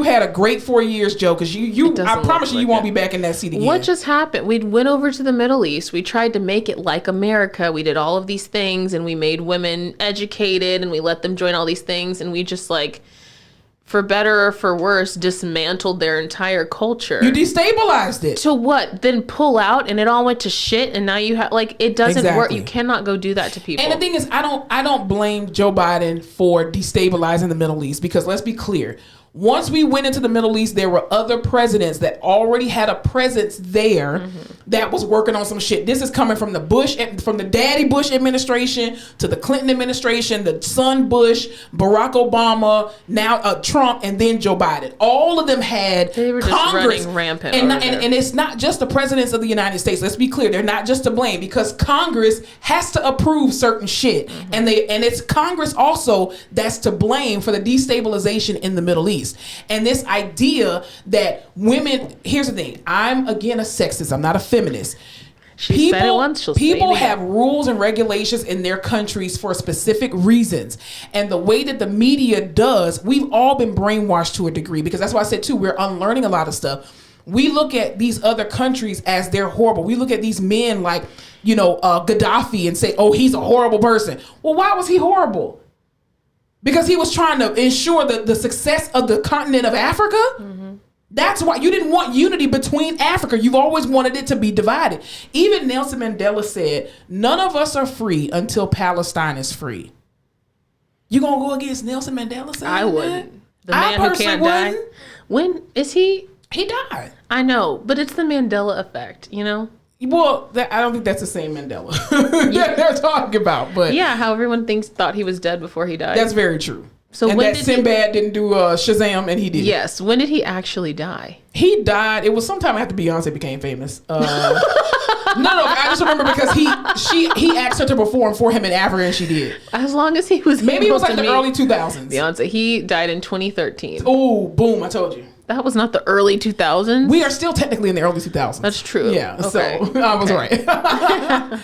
had a great 4 years, Joe, because I doesn't promise look you like won't it. be back in that seat again. What just happened? We went over to the Middle East. We tried to make it like America. We did all of these things, and we made women educated, and we let them join all these things, and we just like, for better or for worse, dismantled their entire culture. You destabilized it. To what? Then pull out, and it all went to shit, and now you have like it doesn't work. Exactly. You cannot go do that to people. And the thing is, I don't blame Joe Biden for destabilizing the Middle East, because let's be clear. Once we went into the Middle East, there were other presidents that already had a presence there that was working on some shit. This is coming from the Daddy Bush administration to the Clinton administration, the son Bush, Barack Obama, now Trump, and then Joe Biden. All of them had They were just Congress running rampant and, over there. and it's not just the presidents of the United States. Let's be clear; they're not just to blame, because Congress has to approve certain shit, and it's Congress also that's to blame for the destabilization in the Middle East. And this idea that women, here's the thing, I'm again a sexist, I'm not a feminist. She said it once, she'll say it People again. have rules and regulations in their countries for specific reasons. And the way that the media does, we've all been brainwashed to a degree, because that's why I said too, we're unlearning a lot of stuff. We look at these other countries as they're horrible. We look at these men like, Gaddafi and say, oh, he's a horrible person. Well, why was he horrible? Because he was trying to ensure the success of the continent of Africa. That's why you didn't want unity between Africa. You've always wanted it to be divided. Even Nelson Mandela said, none of us are free until Palestine is free. You gonna go against Nelson Mandela saying I that? wouldn't. The I man who personally can't die. wouldn't. When is he? He died. I know, but it's the Mandela effect, you know? Well, I don't think that's the same Mandela that they're talking about. But Yeah, how everyone thought he was dead before he died. that's very true. So and when that did Sinbad didn't do Shazam, and he did. Yes. When did he actually die? He died. It was sometime after Beyonce became famous. No, I just remember because he asked her to perform for him in Africa, and she did. As long as he was Maybe it was able like to the meet early 2000s. Beyonce. He died in 2013. Oh, boom! I told you. That was not the early 2000s. We are still technically in the early 2000s. That's true. Yeah, Okay. so I was right.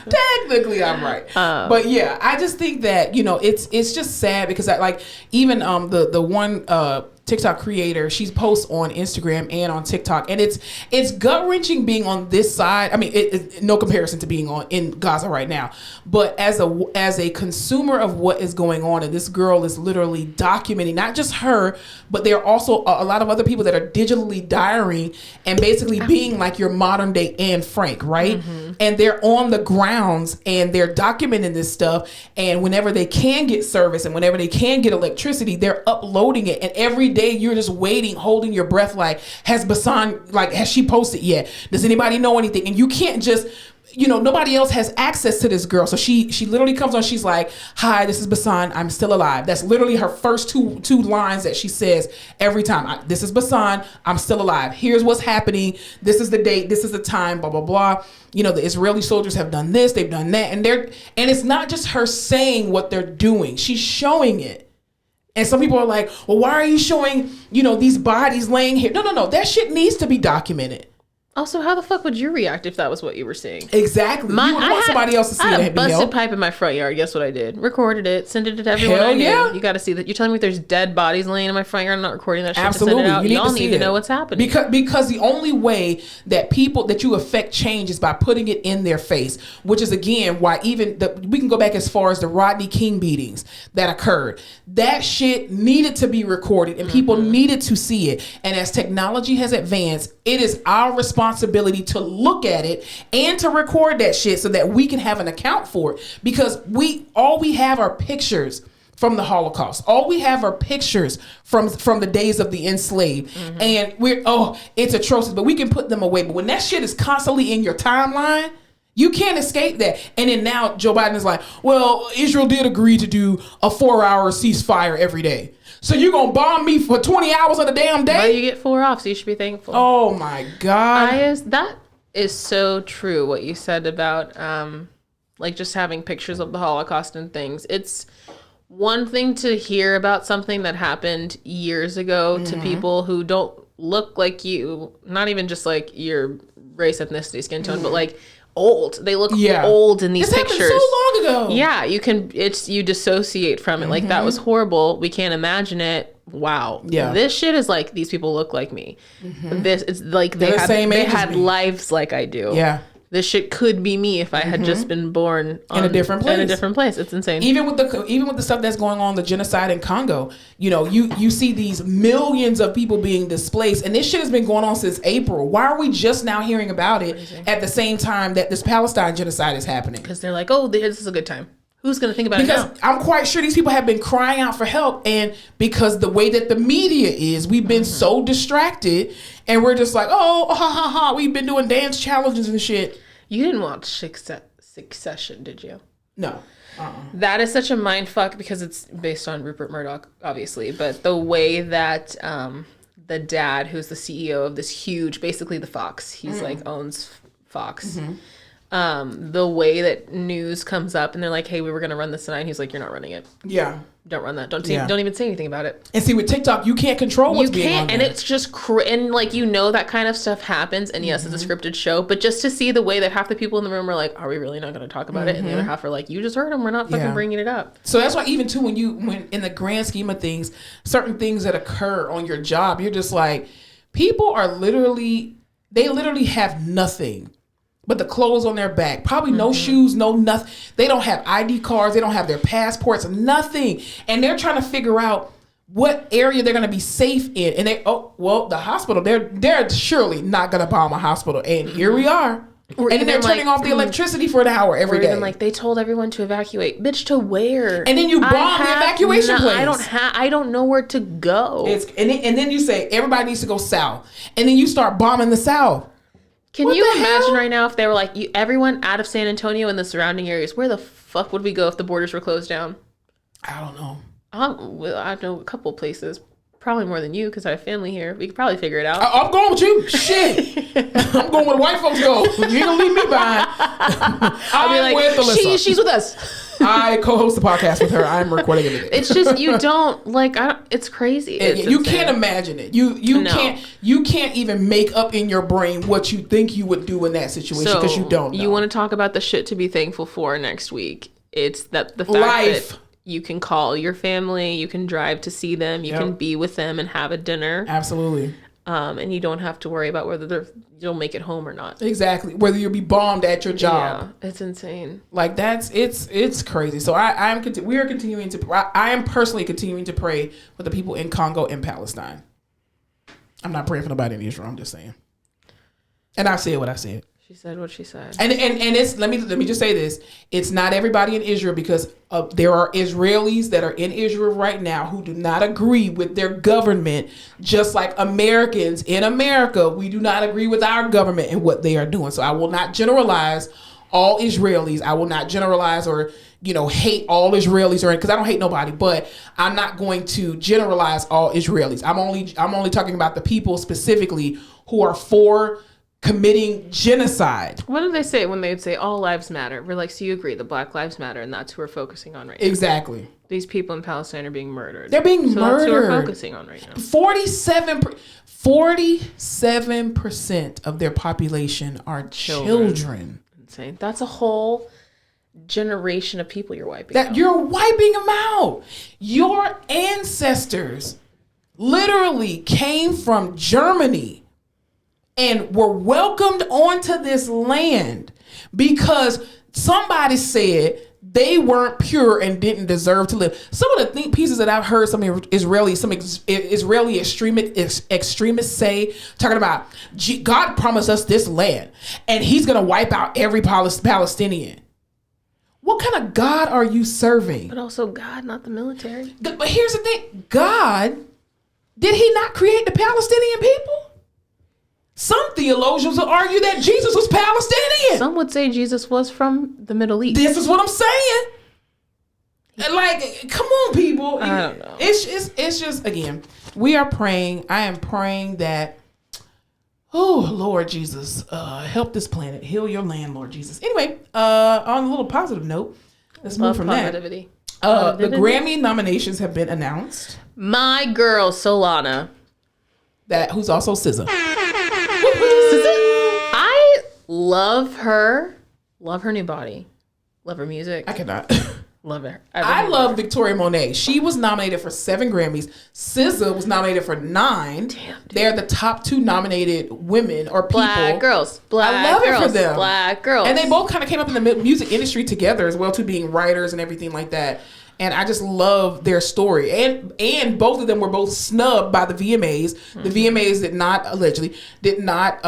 Technically, I'm right. But yeah, I just think that it's just sad because even the one TikTok creator, she posts on Instagram and on TikTok, and it's gut wrenching being on this side. I mean, it no comparison to being in Gaza right now, but as a consumer of what is going on, and this girl is literally documenting not just her, but there are also a lot of other people that are digitally diarying and basically being like your modern day Anne Frank, right? And they're on the grounds and they're documenting this stuff, and whenever they can get service and whenever they can get electricity, they're uploading it, and every day you're just waiting, holding your breath. Like, has she posted yet? Does anybody know anything? And you can't just, nobody else has access to this girl. So she literally comes on. She's like, "Hi, this is Basan. I'm still alive." That's literally her first two lines that she says every time. "This is Basan. I'm still alive. Here's what's happening. This is the date. This is the time. Blah blah blah. The Israeli soldiers have done this. They've done that. And it's not just her saying what they're doing. She's showing it. And some people are like, "Well, why are you showing these bodies laying here?" No. That shit needs to be documented. Also, how the fuck would you react if that was what you were seeing? Exactly. You would want somebody else to see it. I had a busted pipe in my front yard. Guess what I did? Recorded it. Sent it to everyone Hell I knew. yeah. You got to see that. You're telling me there's dead bodies laying in my front yard. I'm not recording that shit. Absolutely. To send it out. You Y'all need to know what's happening. Because the only way that you affect change is by putting it in their face, which is, again, why we can go back as far as the Rodney King beatings that occurred. That shit needed to be recorded and people needed to see it. And as technology has advanced, it is our responsibility to look at it and to record that shit so that we can have an account for it, because all we have are pictures from the Holocaust. All we have are pictures from the days of the enslaved. And it's atrocious, but we can put them away. But when that shit is constantly in your timeline, you can't escape that. And then now Joe Biden is like, "Well, Israel did agree to do a 4-hour ceasefire every day. So you're going to bomb me for 20 hours of the damn day?" But you get 4 off, so you should be thankful. Oh my God. That is so true, what you said about just having pictures of the Holocaust and things. It's one thing to hear about something that happened years ago to people who don't look like you, not even just like your race, ethnicity, skin tone, but like old. They look old in these pictures. Happened so long ago. Yeah, you dissociate from it. Like, that was horrible. We can't imagine it. Wow. Yeah. This shit is like, these people look like me. This is like they had lives like I do. Yeah. This shit could be me if I had just been born in a different place. It's insane. Even with the stuff that's going on, the genocide in Congo, you see these millions of people being displaced, and this shit has been going on since April. Why are we just now hearing about it at the same time that this Palestine genocide is happening? Because they're like, "Oh, this is a good time." Who's going to think about it now? Because I'm quite sure these people have been crying out for help, and because the way that the media is, we've been so distracted, and we're just like, "Oh, ha ha ha!" We've been doing dance challenges and shit. You didn't watch Succession, did you? No. That is such a mind fuck because it's based on Rupert Murdoch, obviously, but the way that the dad, who's the CEO of this huge, basically the Fox, he's like owns Fox. The way that news comes up and they're like, "Hey, we were going to run this tonight." And he's like, "You're not running it. Yeah. Don't run that. Don't even say anything about it." And see, with TikTok, you can't control what's being on there. And it's just and like, that kind of stuff happens. And yes, it's a scripted show, but just to see the way that half the people in the room are like, "Are we really not going to talk about it?" And the other half are like, "You just heard them. We're not fucking bringing it up." So that's why even too, when in the grand scheme of things, certain things that occur on your job, you're just like, people are literally have nothing but the clothes on their back. Probably no shoes, no nothing. They don't have ID cards. They don't have their passports, nothing. And they're trying to figure out what area they're going to be safe in. And the hospital, they're surely not going to bomb a hospital. And here we are. And they're turning off the electricity for an hour every day. Even like, they told everyone to evacuate. Bitch, to where? And then you bomb the evacuation place. I don't know where to go. And then you say everybody needs to go south. And then you start bombing the south. Can you imagine right now if they were like, everyone out of San Antonio and the surrounding areas, where the fuck would we go if the borders were closed down? I don't know. I know a couple places. Probably more than you because I have family here. We could probably figure it out. I'm going with you. Shit. I'm going where the white folks go. You ain't going to leave me behind. I'll be like, with Alyssa. She's with us. I co-host the podcast with her. I'm recording it. It's just, you don't, like, it's crazy. You can't imagine it. You can't even make up in your brain what you think you would do in that situation because you don't know. You want to talk about the shit to be thankful for next week. It's that the fact that you can call your family, you can drive to see them, you can be with them and have a dinner. Absolutely. And you don't have to worry about whether you'll make it home or not. Exactly. Whether you'll be bombed at your job. Yeah, it's insane. Like it's crazy. So I am personally continuing to pray for the people in Congo and Palestine. I'm not praying for nobody in Israel. I'm just saying. And I said what I said. She said what she said. And it's let me just say this. It's not everybody in Israel, because there are Israelis that are in Israel right now who do not agree with their government, just like Americans in America, we do not agree with our government and what they are doing. So I will not generalize all Israelis. I will not generalize or hate all Israelis, or because I don't hate nobody, but I'm not going to generalize all Israelis. I'm only talking about the people specifically who are for committing genocide. What do they say when they'd say all lives matter? We're like, so you agree that Black lives matter, and that's who we're focusing on right now. Exactly. These people in Palestine are being murdered. They're being murdered. That's who we're focusing on right now. 47% of their population are children. Insane. That's a whole generation of people you're wiping out. You're wiping them out. Your ancestors literally came from Germany and were welcomed onto this land because somebody said they weren't pure and didn't deserve to live. Some of the pieces that I've heard some Israeli extremists say, talking about God promised us this land and he's going to wipe out every Palestinian. What kind of God are you serving? But also God, not the military. But here's the thing. God, did he not create the Palestinian people? Some theologians will argue that Jesus was Palestinian. Some would say Jesus was from the Middle East. This is what I'm saying. Like, come on, people. I don't know. It's just, again, we are praying. I am praying that, oh, Lord Jesus, help this planet. Heal your land, Lord Jesus. Anyway, on a little positive note, let's move from positivity. that. The Grammy nominations have been announced. My girl, Solana. Who's also SZA. I love her. Love her new body. Love her music. I cannot. Love her. I love Victoria Monet. She was nominated for 7 Grammys. SZA was nominated for 9. Damn, they're the top 2 nominated women or people. Black girls. I love it for them. Black girls. And they both kind of came up in the music industry together as well, too, being writers and everything like that. And I just love their story. And both of them were both snubbed by the VMAs. Mm-hmm. The VMAs did not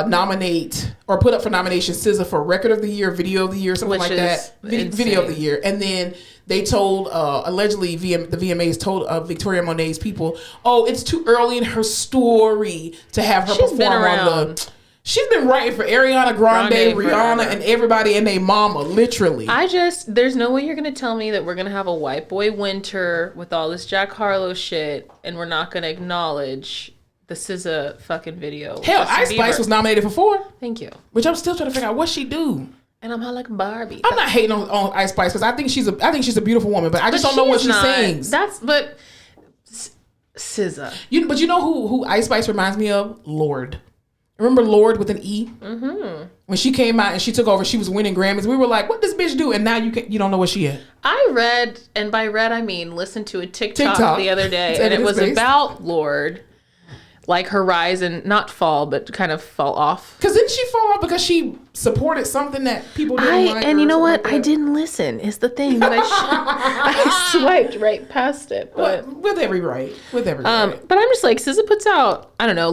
nominate or put up for nomination SZA for Record of the Year, Video of the Year, something like that. Video of the Year. And then they told, allegedly, the VMAs told Victoria Monet's people, oh, it's too early in her story to have her perform on the... She's been writing for Ariana Grande, Rihanna, and everybody and their mama, literally. There's no way you're going to tell me that we're going to have a white boy winter with all this Jack Harlow shit, and we're not going to acknowledge the SZA fucking video. Hell, Ice Spice was nominated for 4. Than't you. Which I'm still trying to figure out what she do. And I'm not like Barbie. I'm not hating on Ice Spice because I think she's a beautiful woman, but I just don't know what she sings. But SZA. But you know who Ice Spice reminds me of? Lorde. Remember Lorde with an E? Mm-hmm. When she came out and she took over, she was winning Grammys. We were like, what does bitch do? And now you don't know what she is. I read, and by read I mean listened to a TikTok. The other day, and it was about Lorde. Like her rise and not fall, but kind of fall off. Because didn't she fall off because she supported something that people didn't like? And you know what? I didn't listen. Is the thing that I swiped right past it. But with every right. But I'm just like, SZA puts out, I don't know,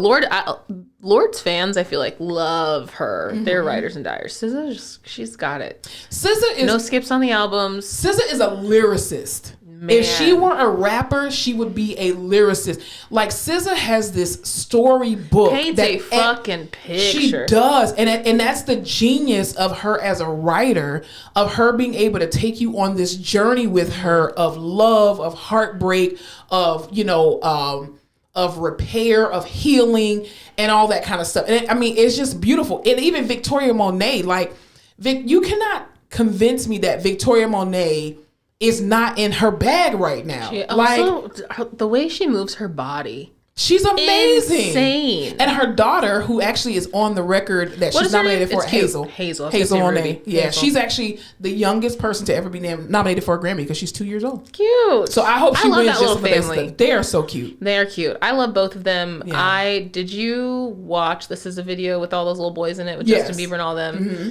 Lorde's fans, I feel like, love her. Mm-hmm. They're writers and dyers. SZA, she's got it. SZA is no skips on the albums. SZA is a lyricist. Man. If she weren't a rapper, she would be a lyricist. Like, SZA has this storybook. Paints a fucking picture. She does. And that's the genius of her as a writer, of her being able to take you on this journey with her of love, of heartbreak, of, of repair, of healing, and all that kind of stuff. And it's just beautiful. And even Victoria Monet, like, you cannot convince me that Victoria Monet is not in her bag right now. The way she moves her body. She's amazing. Insane. And her daughter, who actually is on the record that she's nominated for, Hazel Monet. Yeah, Hazel. She's actually the youngest person to ever be nominated for a Grammy because she's 2 years old. Cute. So I hope she wins just for the family. They are so cute. They are cute. I love both of them. Yeah. Did you watch This Is a Video with all those little boys in it with Justin Bieber and all them? Mm-hmm.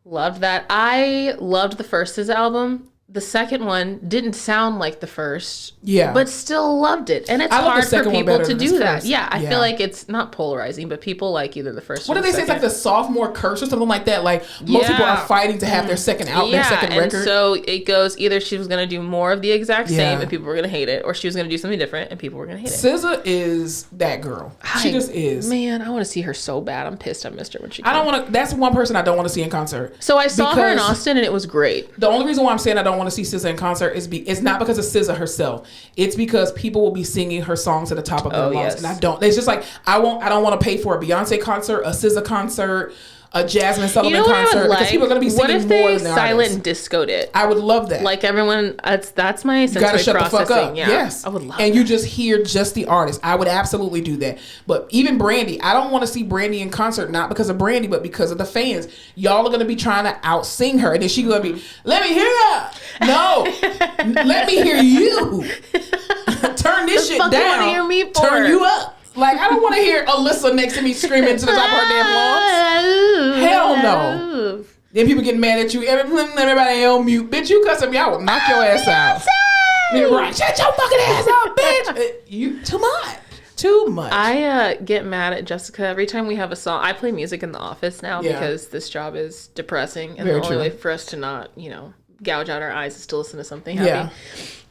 Loved that. I loved the first SZA album. the second one didn't sound like the first, Yeah. but still loved it. And it's I love the hard for second one people better to than this do that. first. Yeah, I Yeah. feel like it's not polarizing, but people like either the first What or do the they say? It's second. like the sophomore curse or something like that. Like most people are fighting to have their second their second and record. so it goes either she was going to do more of the exact same Yeah. and people were going to hate it, or she was going to do something different and people were going to hate it. SZA is that girl. She just is. Man, I want to see her so bad. I'm pissed I missed her when she came. I don't want to. That's one person I don't want to see in concert. So I saw her in Because Austin and it was great. The only reason why I'm saying I don't want to see SZA in concert is it's not because of SZA herself. It's because people will be singing her songs at the top of their lungs, yes. and I don't. It's just like I don't want to pay for a Beyonce concert, a SZA concert, a Jasmine Sullivan concert because people are going to be singing what if more they than the silent artist. discoed it? I would love that. Like everyone, that's my You gotta sensory shut the processing. fuck up. Yeah. Yes, I would love and that. you just hear just the artist. I would absolutely do that. But even Brandy, I don't want to see Brandy in concert, not because of Brandy, but because of the fans. Y'all are gonna be trying to out sing her, and then she's gonna be, let me hear her. No, let me hear you. Turn this shit fuck you down. wanna hear me for? Turn you up. Like I don't want to hear Alyssa next to me screaming to the top of her damn lungs. Hell no. Then people get mad at you. Everybody on mute. Bitch, you cuss at me, I will knock your ass out. Yeah, right. Shut your fucking ass up, bitch. You too much. Too much. I get mad at Jessica every time we have a song. I play music in the office now Yeah. because this job is depressing, and Very the only true. way for us to not, gouge out our eyes is to listen to something happy. Yeah.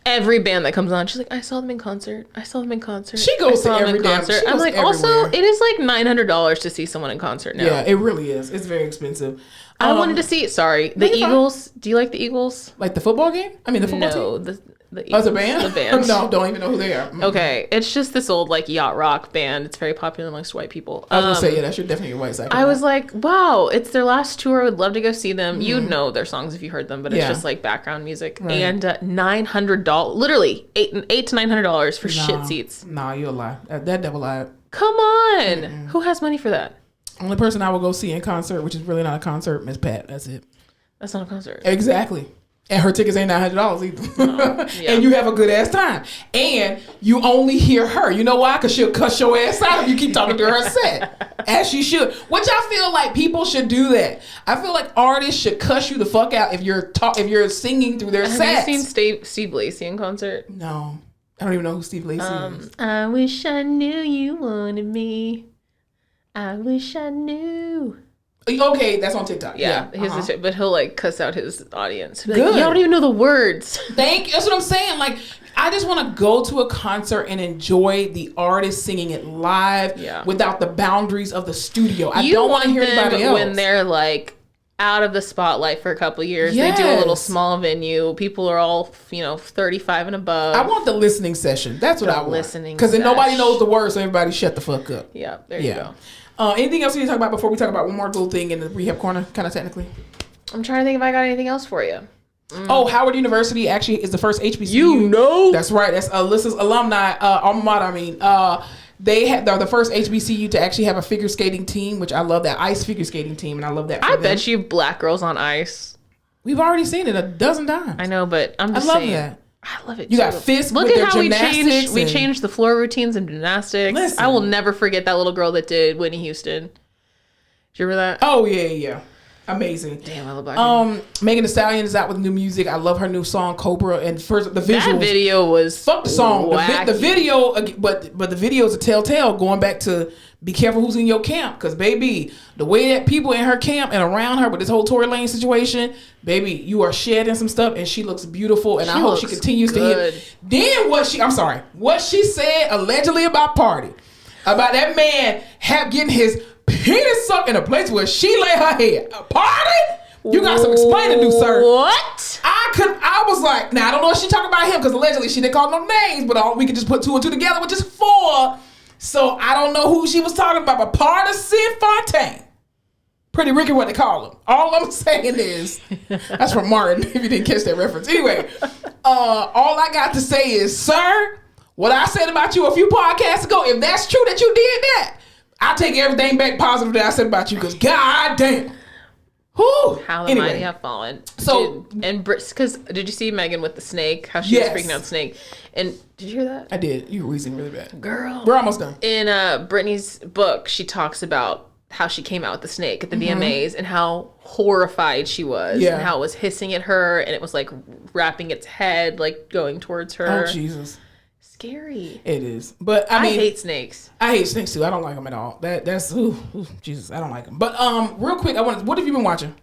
Every band that comes on, she's like, "I saw them in concert. I saw them in concert." She goes I saw to them every in damn- concert. she I'm goes like, everywhere. also, it is like $900 to see someone in concert now. Yeah, it really is. It's very expensive. I wanted to see. Sorry, the you're fine. Eagles. Do you like the Eagles? Like the football game? I mean, the football No, team? the Oh, Eagles. the band? The band. No, don't even know who they are. Okay, it's just this old like yacht rock band. It's very popular amongst white people. I was going to say, yeah, that should definitely be white side. I was like, wow, it's their last tour. I would love to go see them. You'd know their songs if you heard them, but it's Yeah. just like background music. Right. And $900, literally $8 to $900 for shit seats. Nah, you're a lie. That devil lied. Come on, who has money for that? Only person I will go see in concert, which is really not a concert, Miss Pat. That's it. That's not a concert. Exactly. And her tickets ain't $900 either. Yeah. And you have a good ass time. And you only hear her. You know why? Because she'll cuss your ass out if you keep talking to her set. As she should. Which I feel like people should do that. I feel like artists should cuss you the fuck out if you're singing through their Have sets. you seen Steve Lacy in concert? No. I don't even know who Steve Lacy is. I wish I knew you wanted me. I wish I knew. Okay, that's on TikTok. Yeah, Yeah. but he'll like cuss out his audience. He'll be Good. like, y'all don't even know the words. That's what I'm saying. Like, I just want to go to a concert and enjoy the artist singing it live without the boundaries of the studio. I don't want to hear anybody else. When they're like out of the spotlight for a couple of years, they do a little small venue. People are all 35 and above. I want the listening session. That's what I want. listening Because then nobody sesh. knows the words, so everybody shut the fuck up. Yeah, there you go. Anything else we need to talk about before we talk about one more little thing in the rehab corner, kind of technically? I'm trying to think if I got anything else for you. Oh, Howard University actually is the first HBCU. You know? That's right. That's Alyssa's alumni, alma mater, they're the first HBCU to actually have a figure skating team, which I love that ice figure skating team, and I love that. I bet you black girls on ice. We've already seen it a dozen times. I know, but I'm just I love saying. that. I love it. You too. got fists Look with at their how gymnastics we and- changed the floor routines and gymnastics. Listen. I will never forget that little girl that did Whitney Houston. Do you remember that? Oh yeah. Amazing. Damn, I love black people. Megan Thee Stallion is out with new music. I love her new song Cobra, and first the visuals. That video was Fuck the song. The wacky. video, but the video is a telltale. Going back to be careful who's in your camp, because baby, the way that people in her camp and around her with this whole Tory Lane situation, baby, you are shedding some stuff, and she looks beautiful, and I hope she looks continues good. to hit. Then what she said allegedly about Party, about that man getting his penis sucked in a place where she lay her head. Party? You got some explaining to do, sir. What? I was like, now I don't know if she talking about him because allegedly she didn't call no names, but we could just put two and two together, which is 4. So I don't know who she was talking about, but part of Sid Fontaine. Pretty Ricky, what they call him. All I'm saying is, that's from Martin, if you didn't catch that reference. Anyway, all I got to say is, sir, what I said about you a few podcasts ago, if that's true that you did that, I take everything back positive that I said about you, because god damn. Whew. How the mighty have fallen. So, because did you see Megan with the snake? How she Yes. was freaking out the snake? And did you hear that? I did. You were wheezing really bad. Girl. We're almost done. In Brittany's book, she talks about how she came out with the snake at the VMAs and how horrified she was and how it was hissing at her and it was like wrapping its head, like going towards her. Oh, Jesus. Scary. It is. But I mean, hate snakes. I hate snakes too. I don't like them at all. That's Jesus, I don't like them. But real quick, what have you been watching?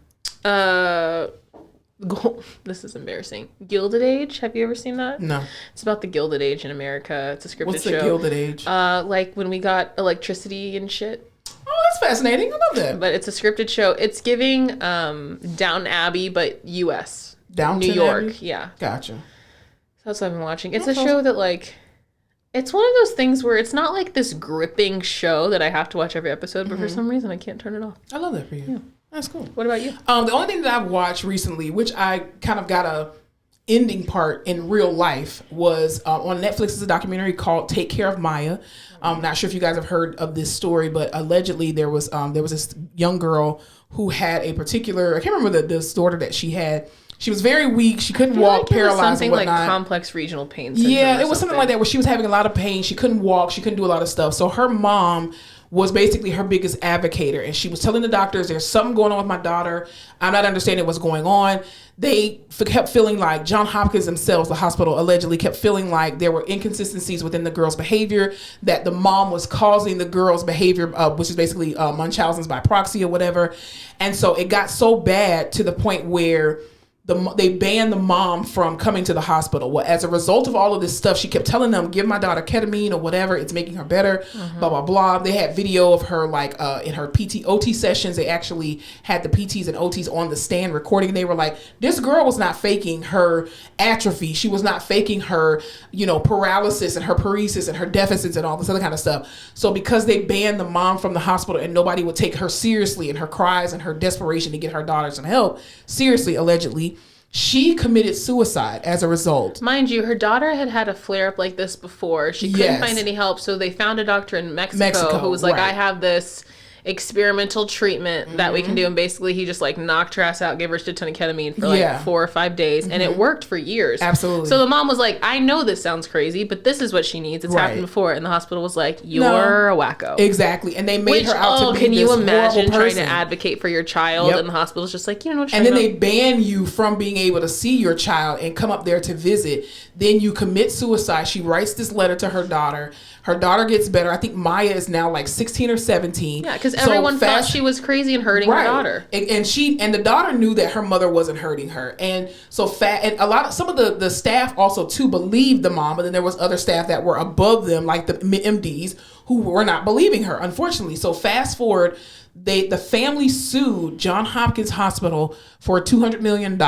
This is embarrassing. Gilded Age. Have you ever seen that? No. It's about the Gilded Age in America. It's a scripted show. What's the Gilded Age? Like when we got electricity and shit. Oh, that's fascinating. I love that. But it's a scripted show. It's giving Downton Abbey, but U.S. Downton New York. Abbey? Yeah. Gotcha. That's what I've been watching. It's a show that like, it's one of those things where it's not like this gripping show that I have to watch every episode, but for some reason I can't turn it off. I love that for you. Yeah. That's cool. What about you? The only thing that I've watched recently, which I kind of got a ending part in real life, was on Netflix. Is a documentary called "Take Care of Maya." I'm not sure if you guys have heard of this story, but allegedly there was this young girl who had a particular, I can't remember the disorder that she had. She was very weak. She couldn't walk, paralyzed, something and whatnot. like complex regional pain syndrome. Yeah, it was something like that where she was having a lot of pain. She couldn't walk. She couldn't do a lot of stuff. So her mom was basically her biggest advocator. And she was telling the doctors, there's something going on with my daughter. I'm not understanding what's going on. They kept feeling like, John Hopkins themselves, the hospital, allegedly kept feeling like there were inconsistencies within the girl's behavior, that the mom was causing the girl's behavior, which is basically Munchausen's by proxy or whatever. And so it got so bad to the point where they banned the mom from coming to the hospital. Well, as a result of all of this stuff, she kept telling them, give my daughter ketamine or whatever. It's making her better, blah, blah, blah. They had video of her like in her OT sessions. They actually had the PTs and OTs on the stand recording. They were like, this girl was not faking her atrophy. She was not faking her, paralysis and her paresis and her deficits and all this other kind of stuff. So because they banned the mom from the hospital and nobody would take her seriously and her cries and her desperation to get her daughter some help seriously, allegedly, she committed suicide as a result. Mind you, her daughter had a flare-up like this before. She couldn't find any help, so they found a doctor in Mexico who was like, I have this experimental treatment that we can do, and basically he just like knocked her ass out, gave her a shit ton of ketamine for like 4 or 5 days, and it worked for years. Absolutely. So the mom was like, I know this sounds crazy, but this is what she needs. It's happened before. And the hospital was like, you're a wacko. Exactly. And they made her out to be can this you imagine horrible person. trying to advocate for your child and the hospital's just like, you know what, and then they ban you from being able to see your child and come up there to visit. Then you commit suicide. She writes this letter to her daughter. Her daughter gets better. I think Maya is now like 16 or 17. Yeah, because everyone thought she was crazy and hurting her daughter. And the daughter knew that her mother wasn't hurting her. And so some of the staff also too believed the mom, but then there was other staff that were above them, like the MDs, who were not believing her, unfortunately. So fast forward, the family sued Johns Hopkins Hospital for $200 million.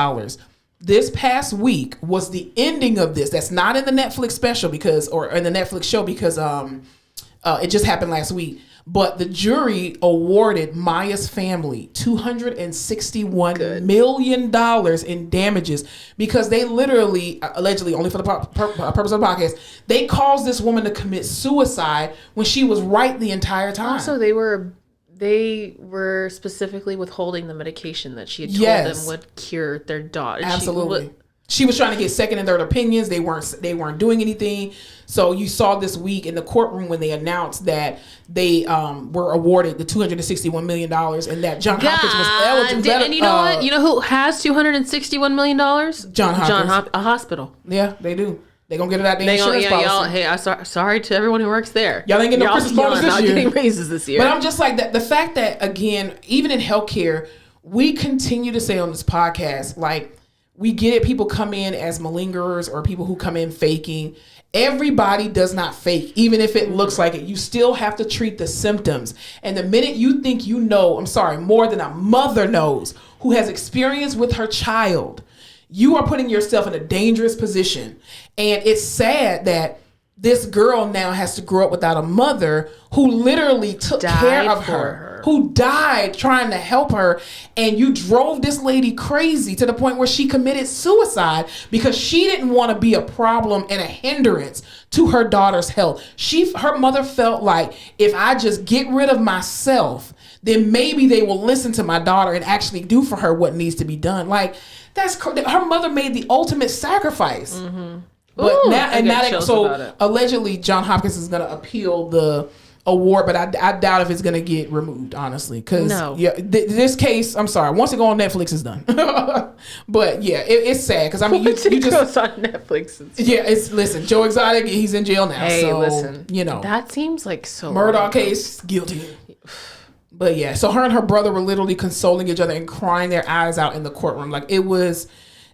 This past week was the ending of this. That's not in the Netflix special or in the Netflix show because it just happened last week. But the jury awarded Maya's family $261 million in damages because they literally, allegedly, only for the purpose of the podcast, they caused this woman to commit suicide when she was right the entire time. Also, they were specifically withholding the medication that she had told them would cure their daughter. Absolutely. She was trying to get second and third opinions. They weren't doing anything. So you saw this week in the courtroom when they announced that they were awarded the $261 million and that Johns Hopkins was eligible. And you know what? You know who has $261 million? Johns Hopkins. A hospital. Yeah, they do. They're going to get it out the insurance policy. Y'all, hey, sorry to everyone who works there. Y'all ain't getting no Christmas bonus this year. Getting raises this year. But I'm just like that. The fact that, again, even in healthcare, we continue to say on this podcast, like, we get it. People come in as malingerers or people who come in faking. Everybody does not fake, even if it looks like it. You still have to treat the symptoms. And the minute you think you know, more than a mother knows who has experience with her child, you are putting yourself in a dangerous position. And it's sad that this girl now has to grow up without a mother who literally took care of her, who died trying to help her. And you drove this lady crazy to the point where she committed suicide because she didn't want to be a problem and a hindrance to her daughter's health. Her mother felt like, if I just get rid of myself, then maybe they will listen to my daughter and actually do for her what needs to be done. Like, her mother made the ultimate sacrifice. Mm-hmm. But allegedly Johns Hopkins is going to appeal the award, but I doubt if it's gonna get removed, honestly. Because this case, I'm sorry, once it go on Netflix, it's done. But yeah, it's sad because I mean, you just goes on Netflix. Listen, Joe Exotic, he's in jail now. Hey, so, listen, that seems like so. Murdoch case, guilty. But yeah, so her and her brother were literally consoling each other and crying their eyes out in the courtroom. Like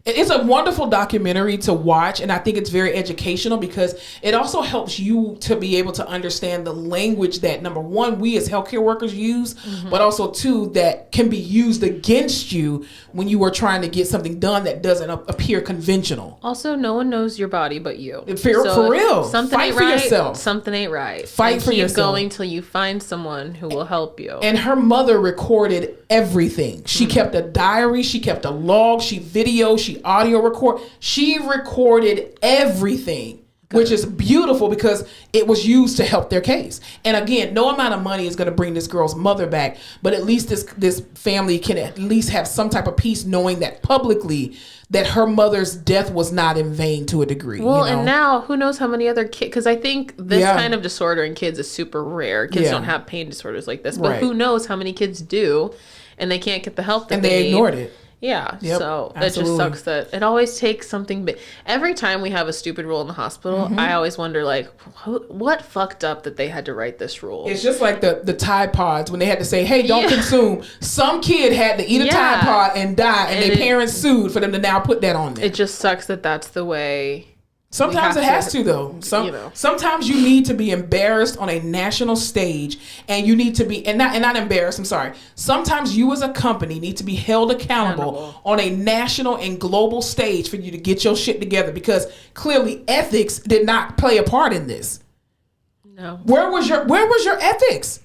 it's a wonderful documentary to watch, and I think it's very educational because it also helps you to be able to understand the language that, number one, we as healthcare workers use, but also, two, that can be used against you when you are trying to get something done that doesn't appear conventional. Also, no one knows your body but you. For real. Something Fight ain't for right, yourself. Something ain't right. Fight for yourself. Keep going till you find someone who will help you. And her mother recorded everything. She kept a diary. She kept a log. She videoed. She audio record. She recorded everything, which is beautiful because it was used to help their case. And again, no amount of money is going to bring this girl's mother back, but at least this family can at least have some type of peace knowing that publicly that her mother's death was not in vain to a degree. Well, and now who knows how many other kids, because I think this kind of disorder in kids is super rare. Kids don't have pain disorders like this, but who knows how many kids do, and they can't get the help that they need. Ignored it. Yeah, so absolutely. It just sucks that it always takes something big. Every time we have a stupid rule in the hospital, I always wonder, like, what fucked up that they had to write this rule? It's just like the Tide Pods when they had to say, hey, don't consume. Some kid had to eat a Tide Pod and die, and their parents sued for them to now put that on there. It just sucks that that's the way. Sometimes it has to, though. Sometimes you need to be embarrassed on a national stage, and you need to be not embarrassed. I'm sorry. Sometimes you as a company need to be held accountable on a national and global stage for you to get your shit together, because clearly ethics did not play a part in this. No. Where was your ethics?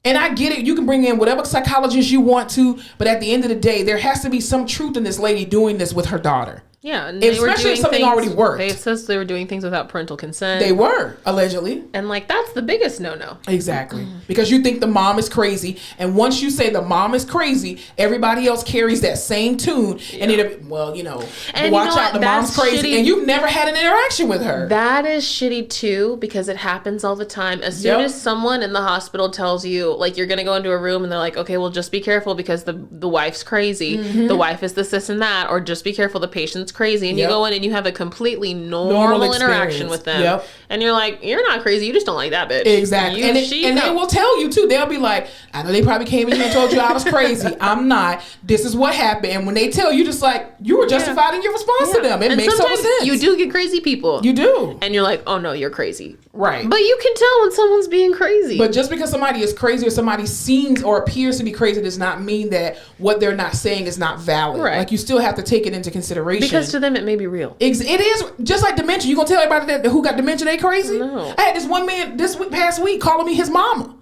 And I get it. You can bring in whatever psychologist you want to, but at the end of the day, there has to be some truth in this lady doing this with her daughter. Yeah, and especially if something already worked. They said they were doing things without parental consent. They were, allegedly. And like, that's the biggest no-no. Exactly. Because you think the mom is crazy, and once you say the mom is crazy, everybody else carries that same tune, and and watch out, the mom's crazy, shitty. And you've never had an interaction with her. That is shitty too, because it happens all the time. As soon as someone in the hospital tells you, like, you're gonna go into a room and they're like, okay, well, just be careful because the wife's crazy, the wife is this and that, or just be careful, the patient's crazy, and you go in and you have a completely normal interaction with them, and you're like, you're not crazy, you just don't like that bitch. Exactly. And they will tell you too. They'll be like, I know they probably came in here and told you I was crazy. I'm not. This is what happened. And when they tell you, just like, you were justified in your response to them. It makes total sense. You do get crazy people. You do. And you're like, oh no, you're crazy. Right. But you can tell when someone's being crazy. But just because somebody is crazy or somebody seems or appears to be crazy does not mean that what they're not saying is not valid. Right. Like, you still have to take it into consideration. Because to them it may be real. It is just like dementia. You gonna tell everybody who got dementia they crazy? No. I had this one man past week calling me his mama.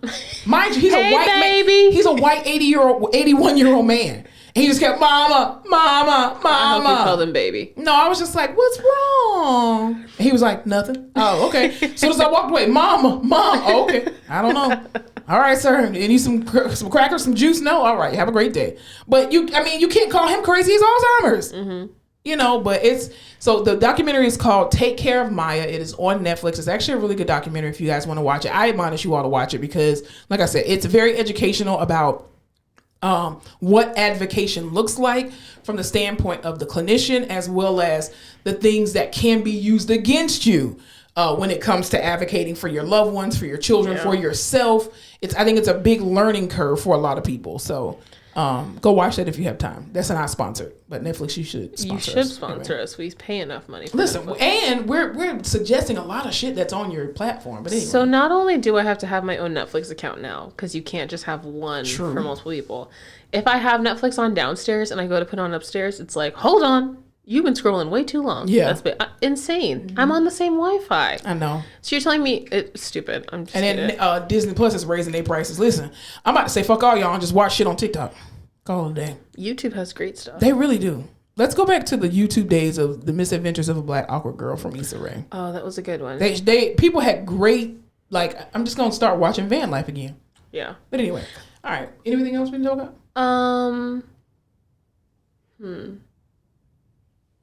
Mind you, he's a white baby. man. He's a white 81-year-old man. And he just kept mama. I hope you called him baby. No, I was just like, what's wrong? And he was like, nothing. Oh, okay. As soon as I walked away, mom. Oh, okay. I don't know. All right, sir. You need some crackers, some juice? No. All right. Have a great day. But you can't call him crazy. He's Alzheimer's. Mm-hmm. But so the documentary is called Take Care of Maya. It is on Netflix. It's actually a really good documentary if you guys want to watch it. I admonish you all to watch it because, like I said, it's very educational about what advocation looks like from the standpoint of the clinician, as well as the things that can be used against you when it comes to advocating for your loved ones, for your children, for yourself. I think it's a big learning curve for a lot of people. So go watch that if you have time. That's not sponsored, but Netflix, you should sponsor us. You should sponsor us. We pay enough money for Listen, Netflix. And we're suggesting a lot of shit that's on your platform. But anyway. So not only do I have to have my own Netflix account now, because you can't just have one for multiple people. If I have Netflix on downstairs and I go to put it on upstairs, it's like, hold on, you've been scrolling way too long. Yeah. That's insane. Mm-hmm. I'm on the same Wi-Fi. I know. So you're telling me it's stupid. I'm just And then Disney Plus is raising their prices. Listen, I'm about to say fuck all y'all and just watch shit on TikTok. Call it a day. YouTube has great stuff. They really do. Let's go back to the YouTube days of the Misadventures of a Black Awkward Girl from Issa Rae. Oh, that was a good one. People had great, like, I'm just gonna start watching van life again. Yeah. But anyway, all right. Anything else we can talk about?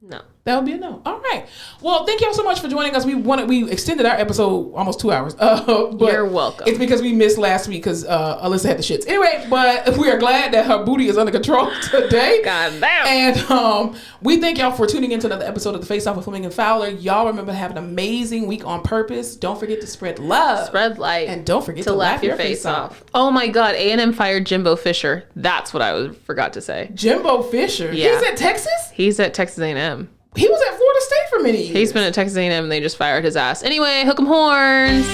No. That would be a no. All right. Well, thank y'all so much for joining us. We extended our episode almost 2 hours. But You're welcome. It's because we missed last week because Alyssa had the shits. Anyway, but we are glad that her booty is under control today. God damn. And we thank y'all for tuning into another episode of The Face Off with Fleming and Fowler. Y'all remember to have an amazing week on purpose. Don't forget to spread love. Spread light. And don't forget to laugh your face off. Oh my God, A&M fired Jimbo Fisher. That's what I forgot to say. Jimbo Fisher? Yeah. He's at Texas? He's at Texas A&M. He was at Florida State for many years. He's been at Texas A&M and they just fired his ass. Anyway, hook 'em horns.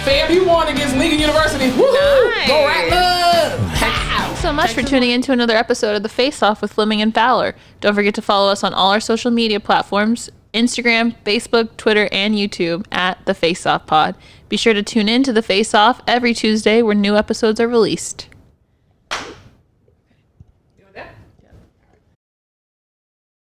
Fam, he won against Lincoln University. Woohoo! Nice. Go Rattlers! Thanks so much for tuning in to another episode of The Face Off with Fleming and Fowler. Don't forget to follow us on all our social media platforms, Instagram, Facebook, Twitter, and YouTube at The Face Off Pod. Be sure to tune in to The Face Off every Tuesday where new episodes are released.